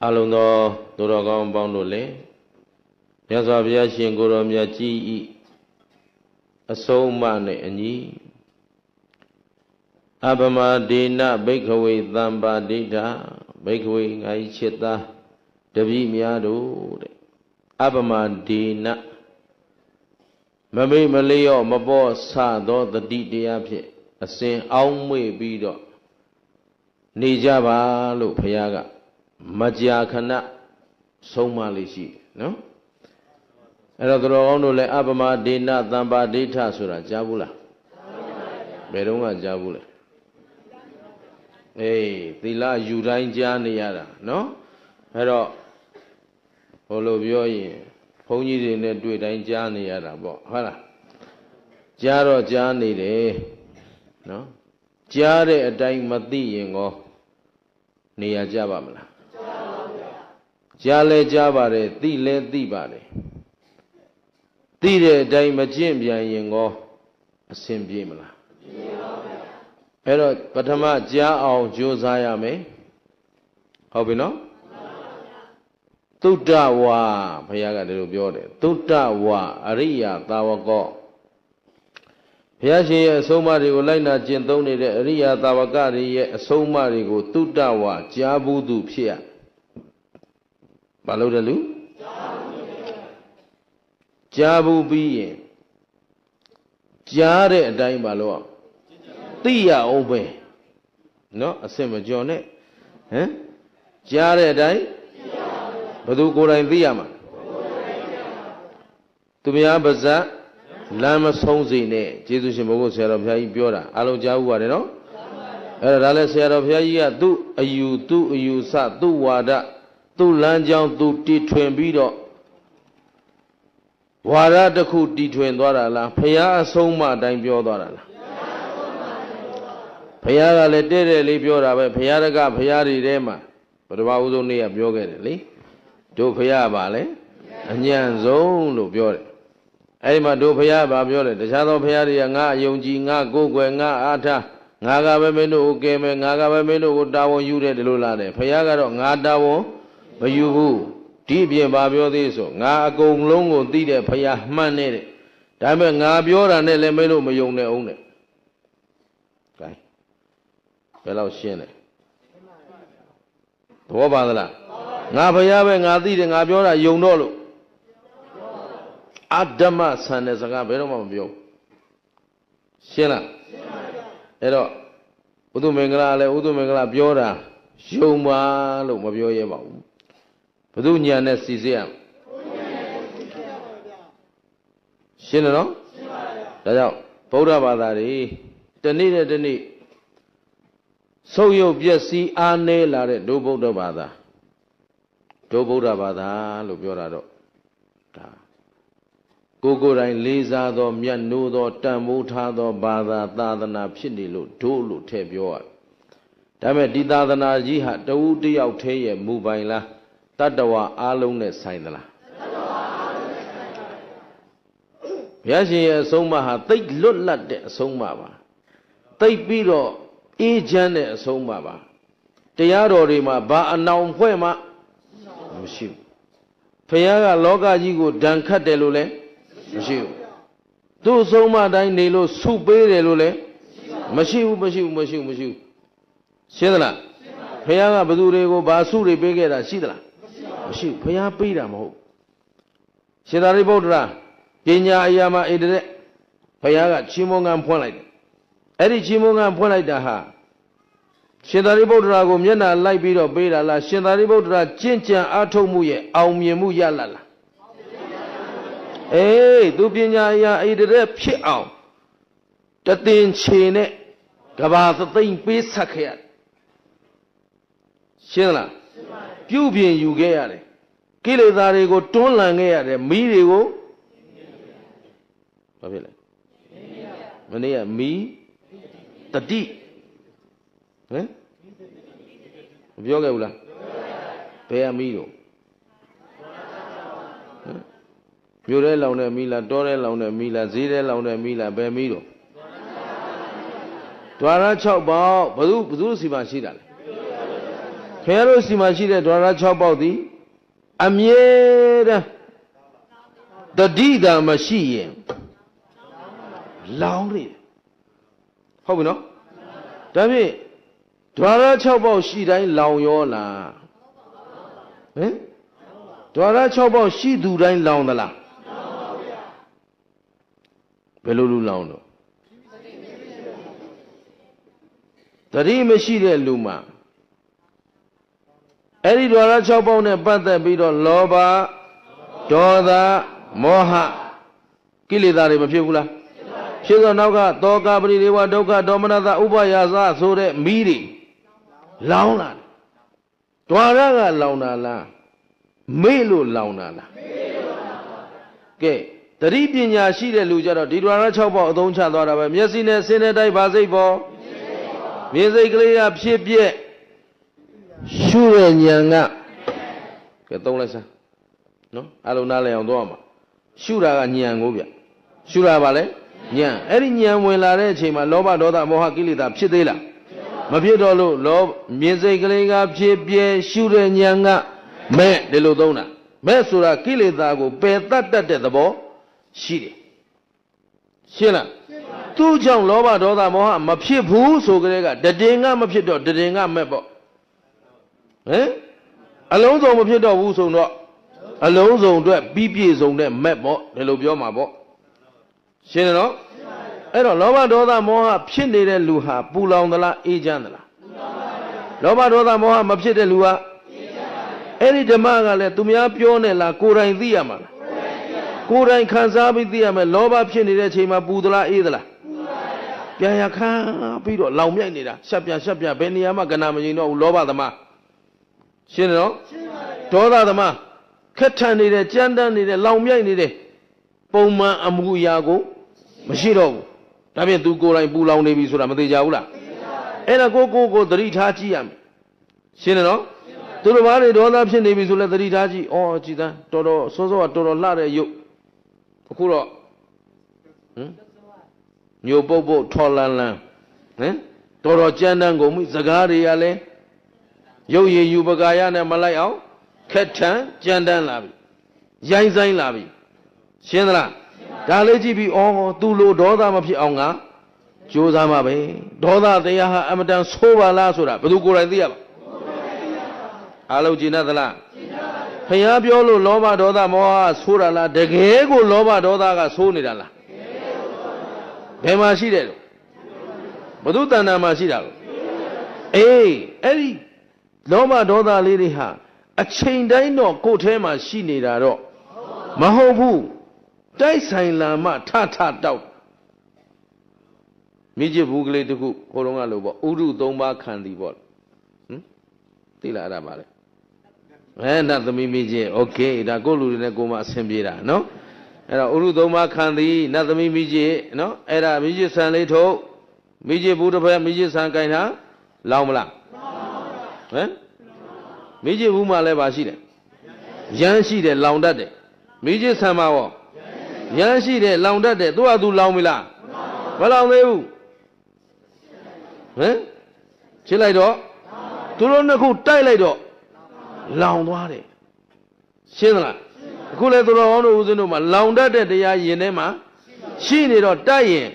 အလုံးသောသူတော်ကောင်းပေါင်းတို့လည်းမြတ်စွာဘုရားရှင်ကိုယ်တော်မြတ်ကြီးဤအဆုံးအမနဲ့အညီအပမဒေနဘိက္ခဝေသံပါဒိဋ္ဌဘိက္ခဝေငါ၏ချစ်သားတပည့်များတို့တဲ့အပမဒေနမမေ့မလျော့မပေါ့ဆသောတတိတရားဖြင့်အစဉ်အောင်းမေ့ပြီးတော့နေကြပါလို့ဘုရားကမကြာခဏဆုံးမလေးရှိနော်အဲ့တော့သူတော်ကောင်းတို့လည်းအပမဒေနသံပါဒိဋ္ဌဆိုတာကြားဘူးလားဘယ်တော့မှကြားဘူးလဲအေးသီလယူတိုင်းကြားနေရတာနော်အဲ့တော့ဘို့လိုပြောရင်ဘုန်းကြီးတွေနဲ့တွေ့တိုင်းကြားနေရတာပေါ့ဟုတ်လားကြားတော့ကြားနေတယ်နော်ကြားတဲ့အတိုင်းမသိရင်ကောနေရကြပါမလားကြားလဲကြားပါတယ်သိလဲသိပါတယ်သိတဲ့အတိုင်းမကျင့်ပြန်ရင်ကောအဆင်ပြေမလားအဲ့တော့ပထမကြားအောင်ကြိုးစားရမယ်ဟုတ်ပြီနော်သုတ္တဝါဘုရားကဒီလိုပြောတယ်သုတ္တဝါအရိယသာဝကောဘုရားရှင်ရဲ့အဆုံးအမတွေကိုလိုက်နာကျင့်သုံးနေတဲ့အရိယသာဝကတွေရဲ့အဆုံးအမတွေကိုသုတ္တဝါကြားဘူးသူဖြစ်ရဘာလို့လဲလူကြားဘူးပြီးရင်ကြားတဲ့အတိုင်းပါလို့သိရအောင်ပဲနော်အစင်မကျော်နဲ့ဟမ်ကြားတဲ့အတိုင်းဘယ်သူကိုယ်တိုင်သိရမှာသူများပါဇက်လမ်းမဆုံးစေနဲ့ကျေးဇူးရှင်ဘုရားဆရာတော်ဘုရားကြီးပြောတာအားလုံးကြားဥပါတယ်နော်အဲ့ဒါလည်းဆရာတော်ဘုရားကြီးကသူ့အယူဆသူ့ဝါဒသူ့လမ်းကြောင်းသူတီထွင်ပြီးတော့ဝါဒတစ်ခုတီထွင်သွားတာလားဘုရားအဆုံးအမအတိုင်းပြောသွားတာလားဘုရားကလည်းတဲ့တဲ့လေးပြောတာပဲဘုရားတကဘုရားတွေထဲမှာပထမဦးဆုံးနေ့ကပြောခဲ့တယ်လေတို့ဘုရားပါလေအညံ့ဆုံးလို့ပြောတယ်အဲ့ဒီမှာတို့ဘုရားပါပြောတယ်တခြားသောဘုရားတွေကငါအယုံကြည်ငါကိုယ်ွယ်ငါအားထားငါကပဲမင်းတို့ကိုကဲမယ်ငါကပဲမင်းတို့ကိုတာဝန်ယူတယ်ဒီလိုလားတယ်ဘုရားကတော့ငါတာဝန်မယူဘူးဒီပြင်ပါပြောသေးဆိုငါအကုန်လုံးကိုသိတဲ့ဘုရားမှန်နေတဲ့ဒါပေမဲ့ငါပြောတာနဲ့လည်းမင်းတို့မယုံနဲ့အောင်နဲ့ကဲဘယ်လောက်ရှင်းလဲသဘောပါသလားငါဘုရားပဲငါသိတယ်ငါပြောတာယုံတော့လို့အဓမ္မဆန်တဲ့စကားဘယ်တော့မှမပြောရှင်းလားအဲ့တော့ဥဒုမင်္ဂလာလည်းဥဒုမင်္ဂလာပြောတာယုံပါလို့မပြောရဲပါဘူးဘုသူညာနဲ့စီစစ်ရရှင်းတယ်နော်ဒါကြောင့်ဗုဒ္ဓဘာသာတွေတနေ့နဲ့တနေ့ဆုပ်ယုပ်ပျက်စီးအားနည်းလာတဲ့ဒုဗုဒ္ဓဘာသာဒုဗုဒ္ဓဘာသာလို့ပြောတာတော့ဒါကိုယ်တိုင်လေးစားသောမြတ်နိုးသောတန်ဖိုးထားသောဘာသာသာသနာဖြစ်နေလို့ဒုလို့ထည့်ပြောရတယ်ဒါပေမဲ့ဒီသာသနာကြီးဟာတဦးတယောက်တည်းရဲ့မူပိုင်လားတတ္တဝါအားလုံးနဲ့ဆိုင်သလားဘုရားရှင်ရဲ့အဆုံးအမဟာသိပ်လွတ်လပ်တဲ့အဆုံးအမပါသိပ်ပြီးတော့အေးချမ်းတဲ့အဆုံးအမပါတရားတော်တွေမှာဘာအနောင်ဖွဲ့မှမရှိဘူးဘုရားကလောကကြီးကိုဒဏ်ခတ်တယ်လို့လည်းမရှိဘူးသူ့အဆုံးအမတိုင်းနေလို့ဆုပေးတယ်လို့လည်းမရှိဘူးရှင်းသလားဘုရားကဘသူတွေကိုဘာဆုတွေပေးခဲ့တာရှိသလားမရှိဘူးဘုရားပေးတာမဟုတ်ရှင်သာရိပုတ္တရာပညာအရာမှာဣတရက်ဘုရားကချီးမွမ်းခံဖွင့်လိုက်တယ်အဲ့ဒီချီးမွမ်းခံဖွင့်လိုက်တာဟာရှင်သာရိပုတ္တရာကိုမျက်နှာလိုက်ပြီးတော့ပေးတာလားရှင်သာရိပုတ္တရာကျင့်ကြံအားထုတ်မှုရဲ့အောင်မြင်မှုရလာလားအေးသူပညာအရာဣတရက်ဖြစ်အောင်တသင်္ချေနဲ့ကဘာသသိမ့်ပေးဆက်ခဲ့ရတယ်ရှင်းလားပြုပြင်ယူခဲ့ရတယ်ကိလေသာတွေကိုတွန်းလှန်ခဲ့ရတယ်မိတွေကိုဘာဖြစ်လဲမနေ့ကမိတတိဟမ်မပြောခဲ့ဘူးလားဘယ်ကမိတော့မြို့ထဲလောင်တဲ့မိလားတောထဲလောင်တဲ့မိလားဈေးထဲလောင်တဲ့မိလားဘယ်မိတော့ဒွါရ6ပေါက်ဘယ်သူစီမှာရှိတာလဲ ခင်ဗျားတို့စီမှာရှိတဲ့ဒွါရ6ပေါက်သည်အမြဲတမ်းတတိတာမရှိရင်လောင်းနေဟုတ်ပြီနော်ဒါဖြင့်ဒွါရ6ပေါက်ရှိတိုင်းလောင်ရောလားဟင်ဒွါရ6ပေါက်ရှိသူတိုင်းလောင်သလားဘယ်လိုလူလောင်တော့တတိမရှိတဲ့လူမှာအဲ့ဒီဒွါရ6ပေါက်နဲ့ပတ်သက်ပြီးတော့လောဘဒေါသမောဟကိလေသာတွေမဖြစ်ဘူးလားဖြစ်သောနောက်ကတောကပရိဒေဝဒုက္ခဒေါမနတဥပယာစဆိုတဲ့မိတွေလောင်းလာဒွါရကလောင်တာလားမေ့လို့လောင်တာလားကဲတတိပညာရှိတဲ့လူကြတော့ဒီဒွါရ6ပေါက်အသုံးချသွားတာပဲမျက်စိနဲ့စင်းတဲ့တိုက်ပါစိတ်ပေါ်မြင်စိတ်ကလေးရဖြစ်ပြက်ရှုတဲ့ဉာဏ်ကဲသုံးလိုက်စမ်းနော်အလုံးနားလည်အောင်သွားမှာရှုတာကဉာဏ်ကိုဗျရှုတာပါလေဉာဏ်အဲ့ဒီဉာဏ်ဝင်လာတဲ့အချိန်မှာလောဘဒေါသမောဟကိလေသာဖြစ်သေးလားမဖြစ်တော့လို့မြင်စိတ်ကလေးကဖြစ်ပြဲရှုတဲ့ဉာဏ်ကမဲ့ဒီလိုသုံးတာမဲ့ဆိုတာကိလေသာကိုပယ်တတ်တတ်တဲ့သဘောရှိတယ်ရှင်းလားသူ့ကြောင့်လောဘဒေါသမောဟမဖြစ်ဘူးဆိုကြတဲ့ကတည်ငါမဖြစ်တော့တည်ငါမဲ့ပေါ့ဟမ်အလုံးစုံမဖြစ်တော့ဘူးဆိုတော့အလုံးစုံအတွက်ပြီးပြည့်စုံတဲ့မဲ့ပေါ့ဒီလိုပြောမှာပေါ့ရှင်းတယ်နော်အဲ့တော့လောဘဒေါသမောဟဖြစ်နေတဲ့လူဟာပူလောင်သလားအေးချမ်းသလားလောဘဒေါသမောဟမဖြစ်တဲ့လူဟာအဲ့ဒီဓမ္မကလည်းသူများပြောနေလားကိုယ်တိုင်သိရမှာလားကိုယ်တိုင်ခံစားပြီးသိရမယ်လောဘဖြစ်နေတဲ့အချိန်မှာပူသလားအေးသလားပြန်ရခါပြီးတော့လောင်မြိုက်နေတာရှက်ပြဘယ်နေရာမှကနာမငြိမ်တော့ဘူးလောဘသမားရှင်းတယ်နော်ဒေါသသမားခက်ထန်နေတယ်ကြမ်းတမ်းနေတယ်လောင်မြိုက်နေတယ်ပုံမှန်အမှုအရာကိုမရှိတော့ဘူးဒါဖြင့်သူကိုယ်တိုင်ပူလောင်နေပြီဆိုတာမသိကြဘူးလားအဲ့ဒါကိုသတိထားကြည့်ရမယ်ရှင်းတယ်နော်သူတို့ဘာတွေဒေါသဖြစ်နေပြီဆိုလဲသတိထားကြည့်ဩကြည်သန်းတော်တော်စောစောကတော်တော်လှတဲ့ရုပ်အခုတော့ညိုပုတ်ထော်လန်းဟမ်တော်တော်ကြမ်းတမ်းကုန်ပြီစကားတွေကလည်းရုပ်ရည်ယူပကာယနဲ့မလိုက်အောင်ခက်ထန်ကြမ်းတမ်းလာပြီရိုင်းဆိုင်လာပြီရှင်းသလားဒါလေးကြည့်ပြီးဩသူ့လိုဒေါသမဖြစ်အောင်ငါကြိုးစားမှာပဲဒေါသတရားဟာအမတန်ဆိုးပါလားဆိုတာဘယ်သူကိုယ်တိုင်သိရပါအားလုံးကြည်နပ်သလားဖျားပြောလို့လောဘဒေါသမောဟဆိုးတာလားတကယ်ကိုလောဘဒေါသကဆိုးနေတာလားဘယ်မှာရှိတယ်လို့ဘုသူတဏ္ဍာမှာရှိတာလို့အေးအဲ့ဒီလောဘဒေါသလေးတွေဟာအချိန်တိုင်းတော့ကိုယ်ထဲမှာရှိနေတာတော့မဟုတ်ဘူးတိုက်ဆိုင်လာမှထတောက်မိจิตဘူးကလေးတခုဟိုတုန်းကလို့ပေါ့ဥရု၃ပါးခံသည်ပေါ့သိလားအဲ့ဒါပါလေနတ်သမီးမိจิตโอเคဒါကိုလူတွေနဲ့ကိုမအဆင်ပြေတာနော်အဲ့တော့ဥရု၃ပါးခံသည်နတ်သမီးမိจิตနော်အဲ့ဒါမိจิตဆံလေးထုတ်မိจิตဘူးတစ်ဖက်မိจิตဆံကင်တာလောင်မလားဟမ်မိจิตဘူးမှလည်းပါရှိတယ်ရမ်းရှိတယ်လောင်တတ်တယ်မိจิตဆံမှာရောရမ်းရှိတယ်လောင်တတ်တယ်သူကသူလောင်ပြီလားမလောင်သေးဘူးဟမ်ချစ်လိုက်တော့သူတို့နှစ်ခုတိုက်လိုက်တော့လောင်သွားတယ်ရှင်းသလားအခုလေသူတော်ဟောင်းတို့ဦးဇင်းတို့မှာလောင်တတ်တဲ့တရားယင်ထဲမှာရှိနေတော့တိုက်ရင်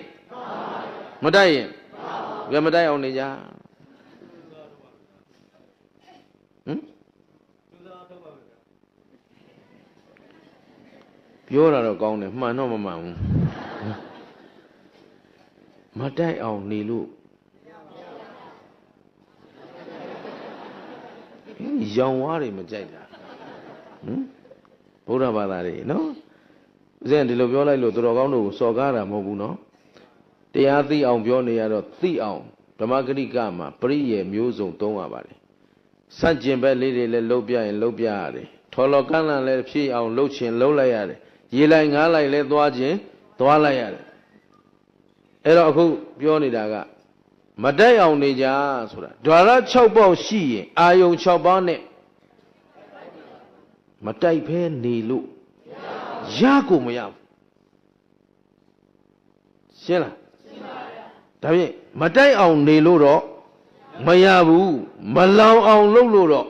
မတိုက်ရင်ဘယ်မတိုက်အောင်နေကြပြောတာတော့ကောင်းတယ်မှန်တော့မမှန်ဘူးမတိုက်အောင်နေလို့ရောင်ဝါးတွေမကြိုက်တာဗုဒ္ဓဘာသာတွေနော်ဦးဇင်းဒီလိုပြောလိုက်လို့သူတော်ကောင်းတို့ကိုစော်ကားတာမဟုတ်ဘူးနော်တရားသိအောင်ပြောနေရတော့သိအောင်ဓမ္မဂရိကမှာပရိယေမျိုးစုံသုံးရပါတယ်စัจကျင်ဘက်လေးတွေလည်းလှုပ်ပြရင်လှုပ်ပြရတယ်ထော်လော်ကန့်လန့်လည်းဖြည့်အောင်လှုပ်ချင်လှုပ်လိုက်ရတယ်ရေလိုက်ငားလိုက်လည်းသွားခြင်းသွားလိုက်ရတယ်အဲ့တော့အခုပြောနေတာကမတိုက်အောင်နေကြဆိုတာဓာရ6ပေါက်ရှိရင်အာယုံ6ပါးနဲ့မတိုက်ဖဲနေလို့ရကိုမရဘူးရှင်းလားရှင်းပါဗျာဒါဖြင့်မတိုက်အောင်နေလို့တော့ မရဘူးမလောင်အောင်လုပ်လို့တော့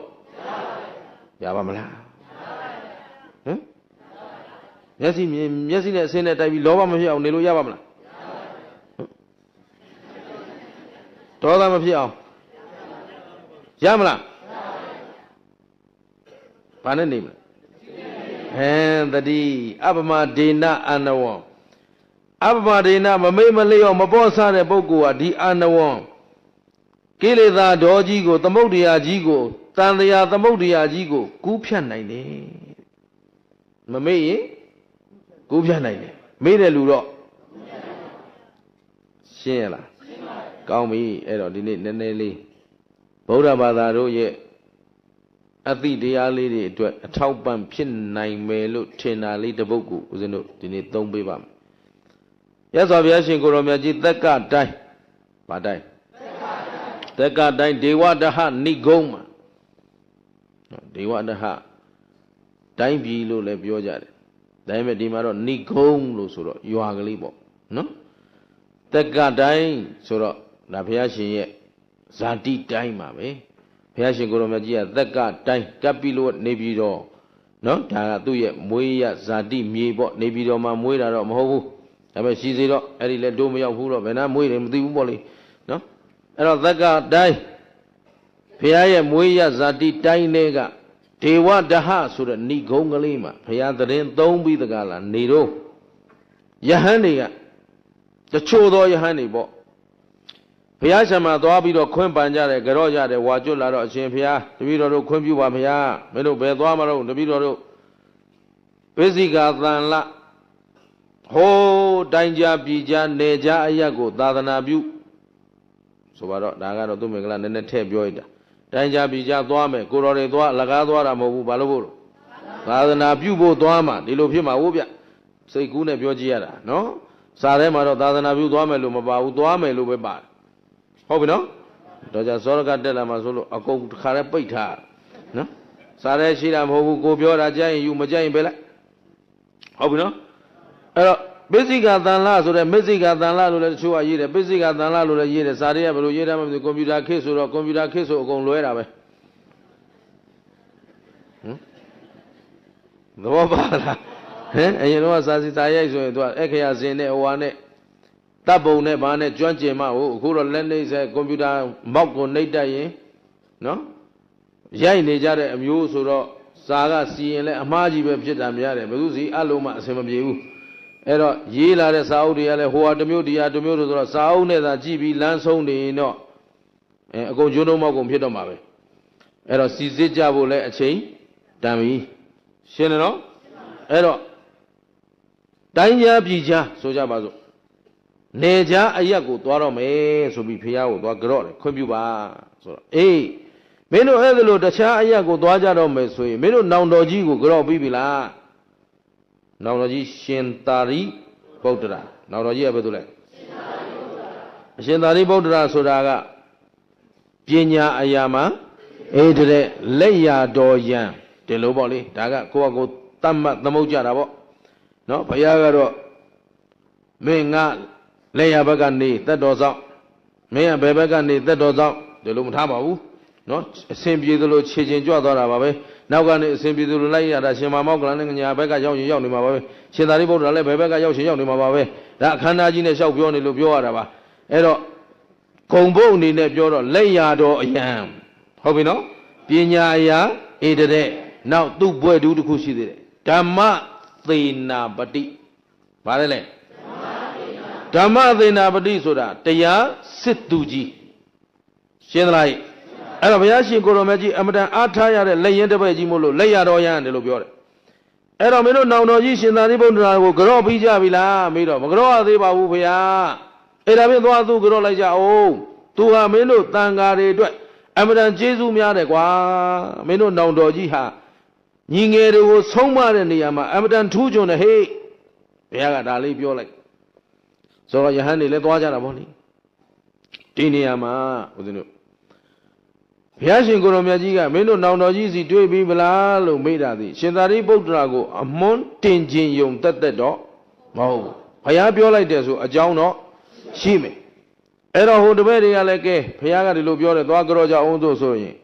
ရပါမလားဟမ်မျက်စိမြင်မျက်စိနဲ့အစင်းနဲ့တိုက်ပြီးလောဘမဖြစ်အောင်နေလို့ရပါမလားဒေါသမဖြစ်အောင်ရမလားဘာနဲ့နေမလဲတတိအပမဒေနအာနဝံအပမဒေနမမေ့မလျော့မပေါ့ဆတဲ့ပုဂ္ဂိုလ်ဟာဒီအာနဝံကိလေသာဒေါကြီးကိုသမုဒ္ဒရာကြီးကိုတန်တရာသမုဒ္ဒရာကြီးကိုကူးဖြတ်နိုင်တယ်မမေ့ရင်ကူးဖြတ်နိုင်တယ်မေ့တဲ့လူတော့ရှင်းရလားကောင်းပြီအဲ့တော့ဒီနေ့နည်းနည်းလေးဗုဒ္ဓဘာသာတို့ရဲ့အသိတရားလေးတွေအတွက်အထောက်ပံ့ဖြစ်နိုင်မယ်လို့ထင်တာလေးတစ်ပုဒ်ကိုဦးဇင်းတို့ဒီနေ့သုံးပေးပါမယ်။ရသော်ဘုရားရှင်ကိုရောမြတ်ကြီးသက်ကတိုင်းဗာတိုင်းသက်ကတိုင်းဒေဝဒဟနိဂုံးမှာဒေဝဒဟတိုင်းပြည်လို့လည်းပြောကြတယ်။ဒါပေမဲ့ဒီမှာတော့နိဂုံးလို့ဆိုတော့ရွာကလေးပေါ့နော်။သက်ကတိုင်းဆိုတော့ဒါဘုရားရှင်ရဲ့ဇာတိတိုင်းပါပဲဘုရားရှင်ကိုရောမြတ်ကြီးကသက်ကတိုင်းကပ်ပြီးလို့နေပြီးတော့နော်ဒါကသူ့ရဲ့မွေးရဇာတိမြေပေါ့နေပြီးတော့မှမွေးတာတော့မဟုတ်ဘူးဒါပေမဲ့ရှိစေတော့အဲ့ဒီလဲတို့မရောက်ဘူးတော့ဘယ်နှမွေးတယ်မသိဘူးပေါ့လေနော်အဲ့တော့သက်ကတိုင်းဘုရားရဲ့မွေးရဇာတိတိုင်းတွေကဒေဝဒဟဆိုတဲ့ဏိဂုံးကလေးမှာဘုရားသတင်းသုံးပြီးတကားလားနေတော့ယဟန်တွေကတချို့သောယဟန်တွေပေါ့ဘုရားရှင်မှာသွားပြီးတော့ခွင့်ပန်ကြတယ်ကြော့ကြတယ်ဝါကျွတ်လာတော့အရှင်ဘုရားတပည့်တော်တို့ခွင့်ပြုပါဘုရားမင်းတို့ဘယ်သွားမလို့တပည့်တော်တို့ပိစိကာသံလဟိုးတိုင်းကြပြည်ကြနေကြအရက်ကိုသာသနာပြုဆိုပါတော့ဒါကတော့သူ့မင်္ဂလာနည်းနည်းထည့်ပြောရတာတိုင်းကြပြည်ကြသွားမယ်ကိုတော်တွေသွားအလကားသွားတာမဟုတ်ဘူးဘာလို့ဖို့သာသနာပြုဖို့သွားမှာဒီလိုဖြစ်မှာဟုတ်ဗျစိတ်ကူးနဲ့ပြောကြည့်ရတာနော်စာထဲမှာတော့သာသနာပြုသွားမယ်လို့မပါဘူးသွားမယ်လို့ပဲပါတယ်ဟုတ်ပြီနော်တော့ကြစောရကတက်လာမှဆိုလို့အကုန်တစ်ခါတည်းပိတ်ထားနော်စားရဲရှိတာမဟုတ်ဘူးကိုပြောတာကြိုက်ရင်ယူမကြိုက်ရင်ပဲလိုက်ဟုတ်ပြီနော်အဲ့တော့ပိစိကသံလဆိုတဲ့မစ္စိကသံလလို့လည်းတချို့ကရေးတယ်ပိစိကသံလလို့လည်းရေးတယ်စာတွေကဘယ်လိုရေးတယ်မသိဘူးကွန်ပျူတာခေတ်ဆိုတော့ကွန်ပျူတာခေတ်ဆိုအကုန်လွဲတာပဲသဘောပါလားအရင်တော့စာစီစာရိုက်ဆိုရင်သူကအခရာစင်နဲ့ဟိုဟာနဲ့တပ်ပုံနဲ့ဘာနဲ့ကျွမ်းကျင်မှဟုတ်အခုတော့လက်နေစဲကွန်ပျူတာမောက်ကိုနှိပ်တတ်ရင်နော်ရိုက်နေကြတဲ့အမျိုးဆိုတော့စာကစီရင်လဲအမှားကြီးပဲဖြစ်တာများတယ်ဘယ်သူစီအလုံးမအဆင်မပြေဘူးအဲ့တော့ရေးလာတဲ့စာအုပ်တွေကလည်းဟိုဟာတစ်မျိုးဒီဟာတစ်မျိုးဆိုတော့စာအုပ်နဲ့သာကြည့်ပြီးလမ်းဆုံးနေရင်တော့အကုန်ကျွန်းလုံးမောက်ကုန်ဖြစ်တော့မှာပဲအဲ့တော့စီစစ်ကြဖို့လဲအချိန်တန်ပြီရှင်းတယ်နော်အဲ့တော့တိုင်းကြားပြည်ကြားဆိုကြပါစို့နေကြအရက်ကိုသွားတော့မယ်ဆိုပြီးဖះကိုသွားကြော့တယ်ခွင့်ပြုပါဆိုတော့အေးမင်းတို့အဲ့ဒါလို့တခြားအရက်ကိုသွားကြတော့မယ်ဆိုရင်မင်းတို့နောင်တော်ကြီးကိုကြော့ပြီးပြီလားနောင်တော်ကြီးရှင်သာရိပုတ္တရာနောင်တော်ကြီးကဘယ်သူလဲရှင်သာရိပုတ္တရာဆိုတာကပညာအရာမှာအေးတဲ့လက်ရတော်ယံဒီလိုပေါ့လေဒါကကိုယ့်အကိုတတ်မှတ်သမုတ်ကြတာပေါ့နော်ဘုရားကတော့မင်းငါလက်ရဘက်ကနေသက်တော်ဆောင်မင်းကဘယ်ဘက်ကနေသက်တော်ဆောင်ဒီလိုမထားပါဘူးနော်အစဉ်ပြေသလိုခြေချင်းကြွသွားတာပါပဲနောက်ကနေအစဉ်ပြေသလိုလိုက်ရတာရှင်မမောက်ကလန်နဲ့ညာဘက်ကရောက်ရင်ရောက်နေမှာပါပဲရှင်သာရိပုတ္တရာလည်းဘယ်ဘက်ကရောက်ရှင်ရောက်နေမှာပါပဲဒါအခမ်းအနားကြီးနဲ့လျှောက်ပြောနေလို့ပြောရတာပါအဲ့တော့ဂုံဘုတ်အနေနဲ့ပြောတော့လက်ရတော်အယံဟုတ်ပြီနော်ပညာအရာဧတတဲ့နောက်သူ့ဘွဲ့တူးတစ်ခုရှိသေးတယ်ဓမ္မသေနာပတိဗါတယ်လေဓမ္မသေနာပတိဆိုတာတရားစစ်သူကြီးရှင်းသလားအဲ့တော့ဘုရားရှင်ကိုရောမြတ်ကြီးအမတန်အားထားရတဲ့လက်ရင်တစ်ပည့်ကြီးမို့လို့လက်ရတော်ရံတယ်လို့ပြောတယ်အဲ့တော့မင်းတို့နောင်တော်ကြီးရှင်သာရိပုတ္တရာကိုကြော့ပြီးကြပြီလားမေးတော့မကြော့ရသေးပါဘူးဘုရားအဲ့ဒါဖြင့်သွားသူကြော့လိုက်ကြအောင်သူဟာမင်းတို့တန်ဃာတွေအတွက်အမတန်ကျေးဇူးများတယ်ကွာမင်းတို့နောင်တော်ကြီးဟာညီငယ်တွေကိုဆုံးမတဲ့နေရာမှာအမတန်ထူးချွန်တယ်ဟေ့ဘုရားကဒါလေးပြောလိုက်ဆိုတော့ယဟန်တွေလည်းသွားကြတာဗောလေဒီနေရာမှာဦးဇင်းတို့ဘုရားရှင်ကိုရောမြတ်ကြီးကမင်းတို့နောင်တော်ကြီးစီတွေ့ပြီမလားလို့မေးတာသည်ရှင်သာရိပုတ္တရာကိုအမွန်းတင်ခြင်းယုံတက်တော့မဟုတ်ဘူးဘုရားပြောလိုက်တယ်ဆိုအကြောင်းတော့ရှိမယ် အဲ့တော့ဟိုတပည့်တွေကလည်းကဲဘုရားကဒီလိုပြောတယ်သွားကြောကြအောင်တို့ဆိုရင်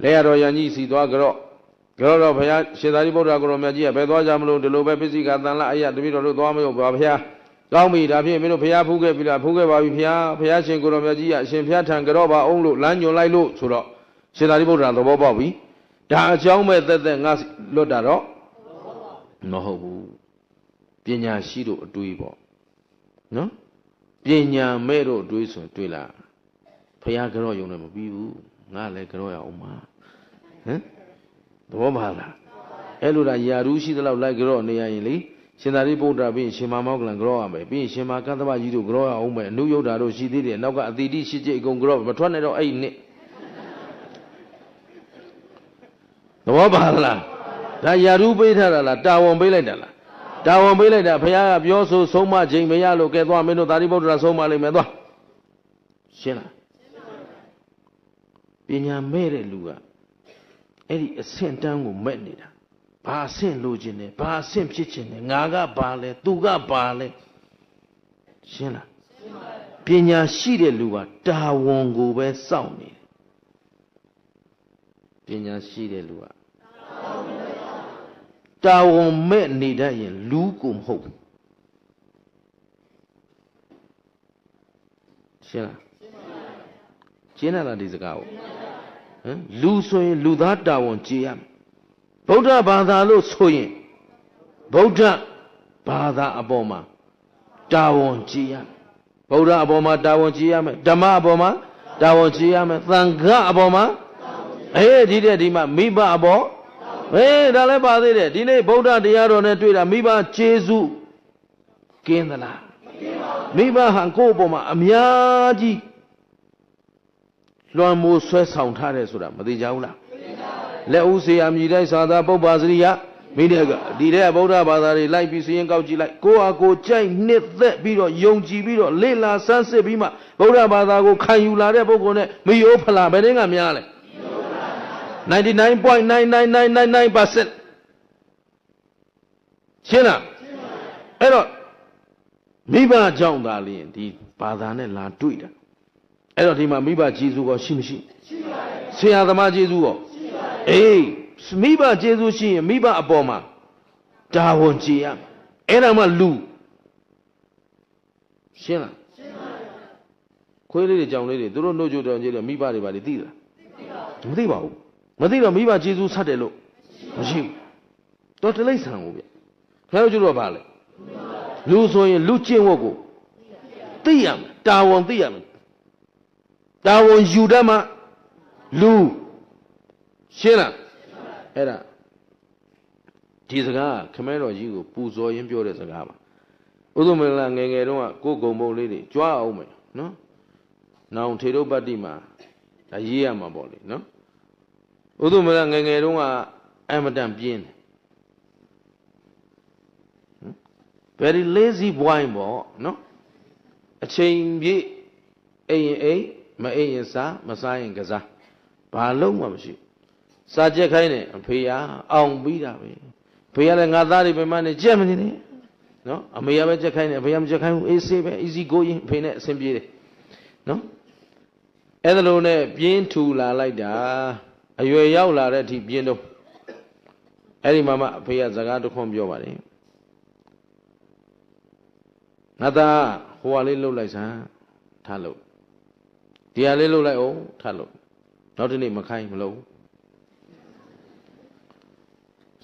လဲရတော်ရန်ကြီးစီသွားကြောတော့ဘုရားရှင်သာရိပုတ္တရာကိုရောမြတ်ကြီးကဘယ်သွားကြမလို့ဒီလိုပဲပစ္စည်းကတန်လအယတပည့်တော်တို့သွားမလို့ပါဘုရားကောင်းပြီဒါဖြင့်မင်းတို့ဘုရားဖူးခဲ့ပြီလားဖူးခဲ့ပါပြီဘုရားရှင်ကိုရောမြတ်ကြီးကအရှင်ဘုရားထံကြောပါအောင်လို့လမ်းညွှန်လိုက်လို့ဆိုတော့ရှင်သာရိပုတ္တရာသဘောပေါက်ပြီဒါအကြောင်းမဲ့သက်ငါလွတ်တာတော့မဟုတ်ဘူးပညာရှိတို့အတွေးပေါ့နော်ပညာမဲ့တို့အတွေးဆိုရင်တွေးလားဘုရားကြောယုံလည်းမပြီးဘူးငါလည်းကြောရအောင်ပါဟမ်သဘောပါလားအဲ့လိုဒါယာရုရှိသလောက်လိုက်ကြောနေရရင်လေရှင်သာရိပုတ္တရာပြီးရှင်မောက္ကလံကြောရမယ်ပြီးရင်ရှင်မကတ္တဗကြီးတို့ကြောရအောင်မယ်အနုယုဒ္ဓတို့ရှိသေးတယ်နောက်ကအတိတိရှိจิตအကုန်ကြောမထွက်နဲ့တော့အဲ့နှစ်သဘောပါလားဒါယာရုပေးထားတာလားတာဝန်ပေးလိုက်တာလားတာဝန်ပေးလိုက်တာဘုရားကပြောဆိုဆုံးမခြင်းမရလို့ကဲသွားမင်းတို့သာရိပုတ္တရာဆုံးမလိမ့်မယ်သွားရှင်းလားပညာမဲ့တဲ့လူကအဲ့ဒီအဆင့်တန်းကိုမဲ့နေတာဘာအဆင့်လိုချင်တယ်ဘာအဆင့်ဖြစ်ချင်တယ်ငါကဘာလဲသူကဘာလဲရှင်းလားပညာရှိတဲ့လူကတာဝန်ကိုပဲစောင့်နေတယ်ပညာရှိတဲ့လူကတာဝန်မဲ့နေတတ်ရင်လူကိုမဟုတ်ရှင်းလားရှင်းလားဒီစကားကိုဟမ်လူဆိုရင်လူသားတာဝန်ကြည်ရမယ်ဗုဒ္ဓဘာသာလို့ဆိုရင်ဗုဒ္ဓဘာသာအပေါ်မှာတာဝန်ကြည်ရမယ်ဗုဒ္ဓအပေါ်မှာတာဝန်ကြည်ရမယ်ဓမ္မအပေါ်မှာတာဝန်ကြည်ရမယ်သံဃာအပေါ်မှာဒီတဲ့ဒီမှာမိဘအပေါ်ဒါလည်းပါသေးတယ်ဒီနေ့ဗုဒ္ဓတရားတော်နဲ့တွေ့တာမိဘကျေးဇူးကင်းသလားမိဘဟန်ကိုယ့်အပေါ်မှာအများကြီးလွှမ်းမိုးဆွဲဆောင်ထားတယ်ဆိုတာမသိကြဘူးလားလက်ဦးစေအမြည်တိုက်သာသာပုပ္ပါစရိယမိတဲ့ကဒီတဲ့ဗုဒ္ဓဘာသာတွေလိုက်ပြီးစရင်ကောက်ကြည့်လိုက်ကိုယ့်ဟာကိုယ်ကြိုက်နှစ်သက်ပြီးတော့ယုံကြည်ပြီးတော့လေ့လာစမ်းစစ်ပြီးမှဗုဒ္ဓဘာသာကိုခံယူလာတဲ့ပုဂ္ဂိုလ်နဲ့မယိုးဖလားဘယ်တင်းကများလဲ99.99999% ရှင်းလားအဲ့တော့မိဘကြောင့်သာလျှင်ဒီဘာသာနဲ့လာတွေ့တာအဲ့တော့ဒီမှာမိဘကျေးဇူးကောရှိမရှိရှိပါတယ်ဆရာသမားကျေးဇူးကောရှိပါတယ်မိဘကျေးဇူးရှိရင်မိဘအပေါ်မှာတာဝန်ကြည်ရအဲ့ဒါမှလူရှင်းလားရှင်းပါတယ်ခွေးလေးတွေကြောင်လေးတွေသူတို့နှုတ်ကြတော်ကြည့်တယ်မိဘတွေပါလေသိလားမသိပါဘူးမသိတော့မိဘကျေးဇူးဆက်တယ်လို့မရှိဘူးတော့တလိမ့်ဆန်ကိုဗျခင်ဗျားတို့တော့ပါလေလူဆိုရင်လူကျင့်ဝတ်ကိုသိရမယ်တာဝန်သိရမယ်တာဝန်ယူတတ်မှလူရှင်းလားအဲ့ဒါဒီစကားခမဲတော်ကြီးကိုပူဇော်ရင်းပြောတဲ့စကားပါဥဒုမင်္ဂလာငယ်ငယ်တုန်းကကိုယ်ကုံပုံလေးတွေကြွားအောင်မယ်နော်နောင်ထေရုပတ္တိမှာဒါရေးရမှာပေါ့လေနော်ဥဒုမင်္ဂလာငယ်ငယ်တုန်းကအမတန်ပြင်းတယ်very lazy boy ပေါ့နော်အချိန်ပြည့်အိမ်အိမ်မအိမ်ရင်စားမစားရင်ကစားဘာလုံးမှမရှိစားကြက်ခိုင်းတယ်အဖေကအောင်ပြီးတာပဲဖေကလည်းငါသားတွေပဲမှနေကြက်မနေနဲ့နော်အမေကပဲကြက်ခိုင်းတယ်အဖေကမကြက်ခိုင်းဘူးအေးဆေးပဲ easy going အဖေနဲ့အဆင်ပြေတယ်နော်အဲ့ဒါလိုနဲ့ပြင်းထူလာလိုက်တာအရွယ်ရောက်လာတဲ့အထိပြင်းတော့အဲ့ဒီမှာမှအဖေကစကားတစ်ခွန်းပြောပါတယ်ငါသားဟိုဟာလေးလှုပ်လိုက်စမ်းထားလို့ဒီဟာလေးလှုပ်လိုက်အောင်ထားလို့နောက်တစ်နေ့မခိုင်းမလို့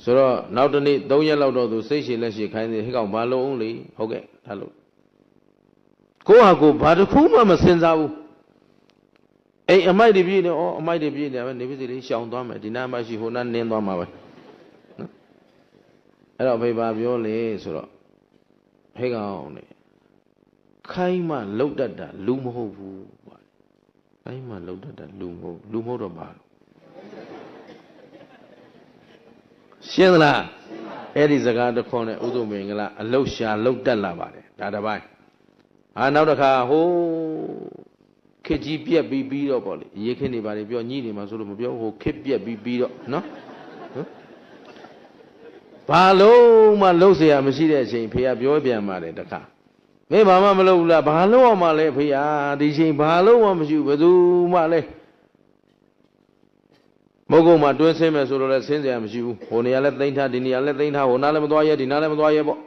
ဆိုတော့နောက်တစ်နေ့3ရက်လောက်တော့သူစိတ်ရှည်လက်ရှည်ခိုင်းတယ်ဟဲ့ကောင်ဘာလုံးအောင်လေဟုတ်ကဲ့ထားလို့ကိုယ့်ဟာကိုယ်ဘာတစ်ခုမှမစင်စားဘူးအိမ်အမိုက်တွေပြည့်နေဩအမိုက်တွေပြည့်နေပဲနေပါစေလေးရှောင်သွားမယ်ဒီနားမရှိဟိုနားနင်းသွားမှာပဲနော်အဲ့တော့ဖေးပါပြောလေဆိုတော့ဟဲ့ကောင်လေခိုင်းမှလှုပ်တတ်တာလူမဟုတ်ဘူးပါခိုင်းမှလှုပ်တတ်တာလူမဟုတ်တော့ပါရှင်းသလားအဲ့ဒီစကားတစ်ခွန်းနဲ့ဥဒုမင်္ဂလာအလုတ်ရှာလှုပ်တတ်လာပါတယ်ဒါတစ်ပိုင်းနောက်တစ်ခါဟိုးခစ်ကြီးပြက်ပြီးတော့ပေါ့လေရေခင်းနေပါလေပြောညှိနေမှာဆိုလို့မပြောဟိုခစ်ပြက်ပြီးတော့နော်ဘာလုံးမှလှုပ်เสียမရှိတဲ့အချိန်ဖေကပြောပြန်ပါတယ်တခါ မင်းဘာမှမလုပ်ဘူးလားဘာလို့အောင်မလဲဖေဟာဒီချိန်ဘာလို့မှမရှိဘူးဘယ်သူမှလဲမဟုတ်ကုန်မှာတွင်းဆင်းမယ်ဆိုတော့လည်းဆင်းစရာမရှိဘူးဟိုနေရာလည်းသိမ့်ထားဒီနေရာလည်းသိမ့်ထားဟိုနားလည်းမသွားရဲဒီနားလည်းမသွားရဲပေါ့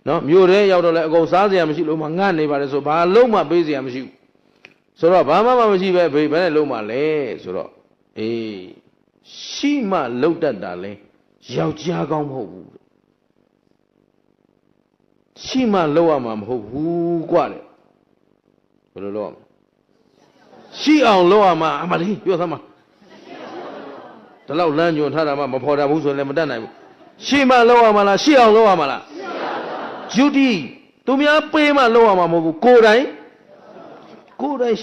နော်မြို့ထဲရောက်တော့လည်းအကုန်စားစရာမရှိလို့မှငတ်နေပါလေဆိုဘာလုံးမှပေးစရာမရှိဘူးဆိုတော့ဘာမှမရှိပဲဘေးဘယ်နဲ့လုံးမှလဲဆိုတော့အေးရှိမှလုံတတ်တာလဲယောက်ျားကောင်းမဟုတ်ဘူးရှိမှလုံရမှာမဟုတ်ဘူးกว่าတဲ့ဘယ်လိုလုပ်ရမလဲရှိအောင်လုပ်ရမှာအမလေးပြောသမ်းပါဒီလောက်လမ်းညွန်ထားတာမှမဖော်တာဘူးဆိုရင်လည်းမတတ်နိုင်ဘူးရှိမှလုပ်ရမှာလားရှိအောင်လုပ်ရမှာလားယူတီသူများပေးမှလုပ်ရမှာမဟုတ်ဘူးကိုယ်တိုင်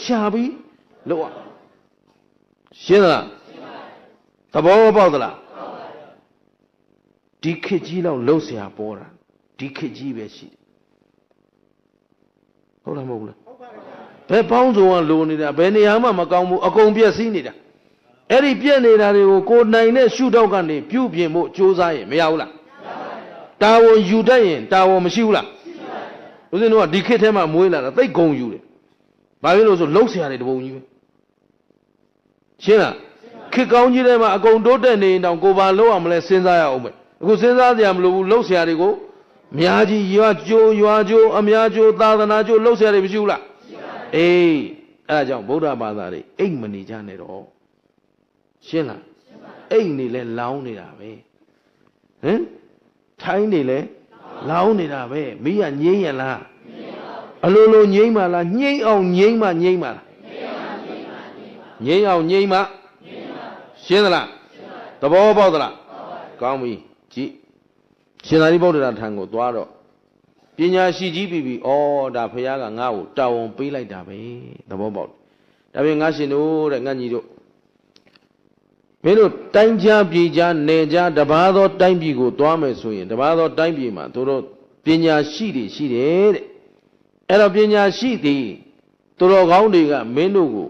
ရှာပြီးလုပ်ရရှင်းသလားသဘောပေါက်သလားဒီခေတ်ကြီးလောက်လှုပ်เสียပေါ်တာဒီခေတ်ကြီးပဲရှိတယ်ဟုတ်လားမဟုတ်လားဘယ်ပေါင်းစုံကလိုနေတာဘယ်နေရာမှမကောင်းဘူးအကုန်ပြည့်စည်နေတာအဲ့ဒီပြည့်နေတာတွေကိုကိုနိုင်တဲ့ရှုထောက်ကနေပြုပြင်ဖို့ကြိုးစားရင်မရဘူးလားတာဝန်ယူတတ်ရင်တာဝန်မရှိဘူးလားဦးဇင်းတို့ကဒီခေတ်ထဲမှာမွေးလာတာသိတ်ဂုံယူတယ်ဘာဖြစ်လို့ဆိုလှုပ်เสียတယ်တပုံကြီးပဲရှင်းလားခေတ်ကောင်းကြီးထဲမှာအကုန်တိုးတက်နေရင်တောင်ကိုဘာလုပ်ရမလဲစဉ်းစားရအောင်ပဲအခုစဉ်းစားကြရမလို့ဘူးလှုပ်เสียတွေကိုအများကြီးရွာကျိုးအများကျိုးသာသနာကျိုးလှုပ်เสียတွေမရှိဘူးလားအေးအဲ့ဒါကြောင့်ဗုဒ္ဓဘာသာတွေအိမ်မနေကြနဲ့တော့ရှင်းလားအိမ်နေလဲလောင်းနေတာပဲဟင်ထိုင်းနေလဲလောင်းနေတာပဲမိကငြိမ့်ရလားအလိုလိုငြိမ့်ပါလားငြိမ့်အောင်ငြိမ့်မှငြိမ့်ပါလားငြိမ့်အောင်ငြိမ့်မှရှင်းသလားသဘောပေါက်သလားကောင်းပြီကြည့်ရှင်သာရိပုတ္တရာထံကိုသွားတော့ပညာရှိကြီးပြီဩဒါဖခင်ကငါ့ကိုတာဝန်ပေးလိုက်တာပဲသဘောပေါက်ဒါပြင်ငါရှင်တို့တဲ့ငါညီတို့မင်းတို့တိုင်းကြားပြည်ကြားနယ်ကြားတပါးသောတိုင်းပြည်ကိုသွားမယ်ဆိုရင်တပါးသောတိုင်းပြည်မှာတို့ပညာရှိတွေရှိတယ်တဲ့အဲ့တော့ပညာရှိသည်သူတော်ကောင်းတွေကမင်းတို့ကို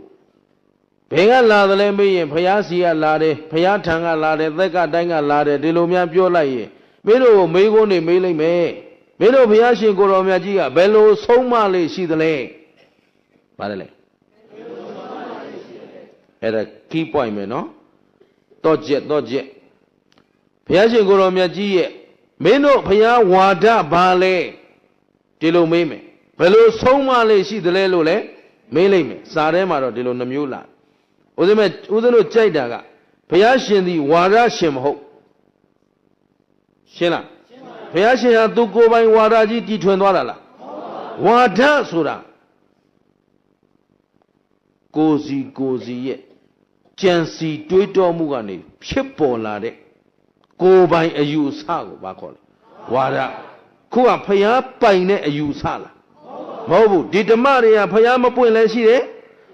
ဘယ်ကလာသလဲမေးရင်ဖျားစီကလာတယ်ဖျားထံကလာတယ်သက်ကတိုင်းကလာတယ်ဒီလိုများပြောလိုက်ရင်မင်းတို့ကိုမေးခွန်းနေမေးလိုက်မယ်မင်းတို့ဘုရားရှင်ကိုတော်မြတ်ကြီးကဘယ်လိုဆုံးမလေးရှိသလဲပါတယ်လေအဲ့ဒါ key point ပဲနော်တော့ကျက်ဘုရားရှင်ကိုတော်မြတ်ကြီးရဲ့မင်းတို့ဘုရားဝါဒဘာလဲဒီလိုမေးမယ်ဘယ်လိုဆုံးမလေးရှိသလဲလို့လဲမေးလိုက်မယ်စာထဲမှာတော့ဒီလိုနှမျိုးလာဦးဇင်းတို့ကြိုက်တာကဘုရားရှင်သည်ဝါဒရှင်မဟုတ်ရှင်းလားဘုရားရှင်ဟာသူကိုယ်ပိုင်ဝါဒကြီးတည်ထွင်သွားတာလားဝါဒဆိုတာကိုစီရဲ့ကြံစီတွေးတောမှုကနေဖြစ်ပေါ်လာတဲ့ကိုယ်ပိုင်အယူအဆကိုဘာခေါ်လဲဝါဒခုကဘုရားပိုင်တဲ့အယူအဆလားမဟုတ်ဘူးဒီဓမ္မတွေကဘုရားမပွင့်လဲရှိတယ်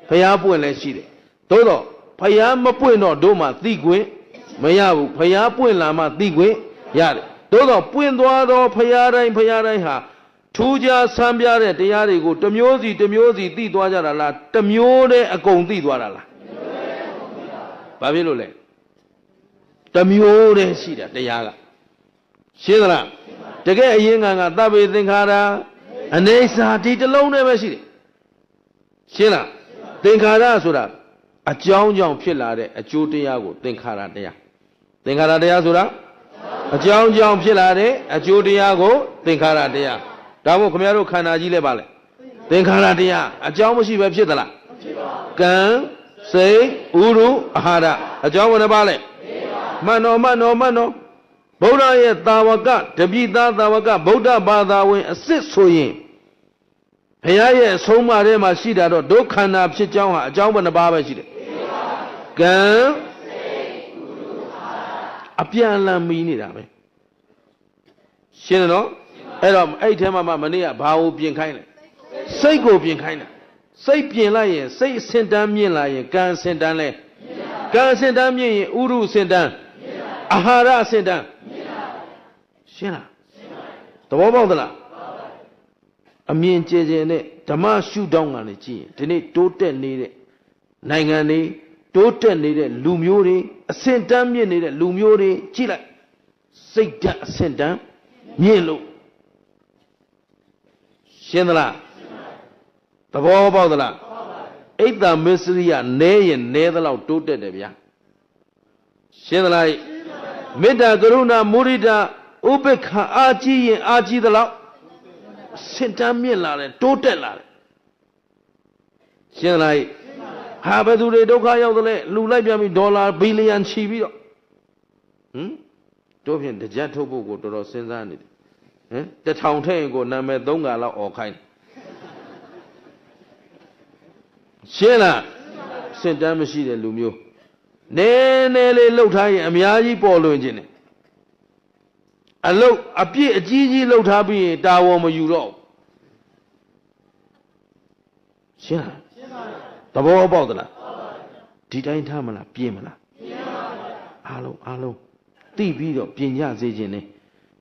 ဘုရားပွင့်လဲရှိတယ်သို့တော့ဘုရားမပွင့်တော့တို့မှသိခွင့်မရဘူးဘုရားပွင့်လာမှသိခွင့်ရတယ်သို့တော့ပွင့်သွားတော့ဘုရားတိုင်းဟာထူးခြားဆန်းပြတဲ့တရားတွေကိုတစ်မျိုးစီသိသွားကြတာလားတစ်မျိုးတည်းအကုန်သိသွားတာလားဘာဖြစ်လို့လဲတစ်မျိုးတည်းရှိတာတရားကရှင်းသလားတကယ်အရင်ကသဗ္ဗေသင်္ခါရအနေစာဒီတစ်လုံးတည်းပဲရှိတယ်ရှင်းလားသင်္ခါရဆိုတာအကြောင်းကြောင့်ဖြစ်လာတဲ့အကျိုးတရားကိုသင်္ခါရတရားဆိုတာအကြောင်းကြောင့်ဖြစ်လာတဲ့အကျိုးတရားကိုသင်္ခါရတရားဒါမို့ခင်ဗျားတို့ခန္ဓာကြီးလဲပါလဲသင်္ခါရတရားအကြောင်းမရှိပဲဖြစ်သလားဖြစ်ပါဘူးကံစိတ်ဥရုအာဟာရအကြောင်းဘယ်နှပါလဲမှန်တော်ဗုဒ္ဓရဲ့တာဝကတပိသားတာဝကဗုဒ္ဓဘာသာဝင်အစစ်ဆိုရင်ဘုရားရဲ့အဆုံးအမထဲမှာရှိတာတော့ဒုက္ခန္တာဖြစ်ကြောင်းဟာအကြောင်းဘယ်နှပါပဲရှိတယ်ကံအပြန်အလှန်မီးနေတာပဲရှင်းတယ်နော်အဲ့တော့အဲ့ထဲမှာမနေ့ကဘာကိုပြင်ခိုင်းလဲစိတ်ကိုပြင်ခိုင်းတာစိတ်ပြင်လိုက်ရင်စိတ်အစင်တန်းမြင့်လာရင်ကံအစင်တန်းလဲကံအစင်တန်းမြင့်ရင်ဥရုအစင်တန်းအာဟာရအစင်တန်းရှင်းလားသဘောပေါက်သလားအမြင်ကျယ်ကျယ်နဲ့ဓမ္မရှုထောင့်ကနေကြည့်ရင်ဒီနေ့တိုးတက်နေတဲ့နိုင်ငံတွေတိုးတက်နေတဲ့လူမျိုးတွေအစင်တန်းမြင့်နေတဲ့လူမျိုးတွေကြည့်လိုက်စိတ်ဓာတ်အစင်တန်းမြင့်လို့ရှ ရှင်းသလားသဘောပေါက်သလားအိတ်တမစ္စရိယနဲရင်နဲသလောက်တိုးတက်တယ်ဗျာရှင်းသလားမေတ္တာကရုဏာမုဒိတာဥပေက္ခအာကြီးရင်အာကြီးသလောက်စင်တမ်းမြင့်လာတယ်တိုးတက်လာတယ်ရှင်းသလားဟာဘယ်သူတွေဒုက္ခရောက်သလဲလူလိုက်ပြန်ပြီးဒေါ်လာဘီလီယံချီပြီးတော့တို့ဖြင့်တကြက်ထုတ်ဖို့ကိုတော်တော်စဉ်းစားနေတယ်1000ထည့်ရင်ကိုနာမည်3ခါလောက်អော်ခိုင်းရှင်းလားစင်တမ်းမရှိတဲ့လူမျိုးနည်းနည်းလေးလှုပ်ထားရင်အများကြီးပေါ်လွင်ခြင်းတယ်အလုတ်အပြည့်အကြီးကြီးလှုပ်ထားပြီးရင်တာဝန်မယူတော့ရှင်းလားသဘောပေါက်သလားဒီတိုင်းထားမလားပြင်းမလားပြင်းပါဗျာအားလုံးသိပြီးတော့ပြင်ကြစေခြင်းနဲ့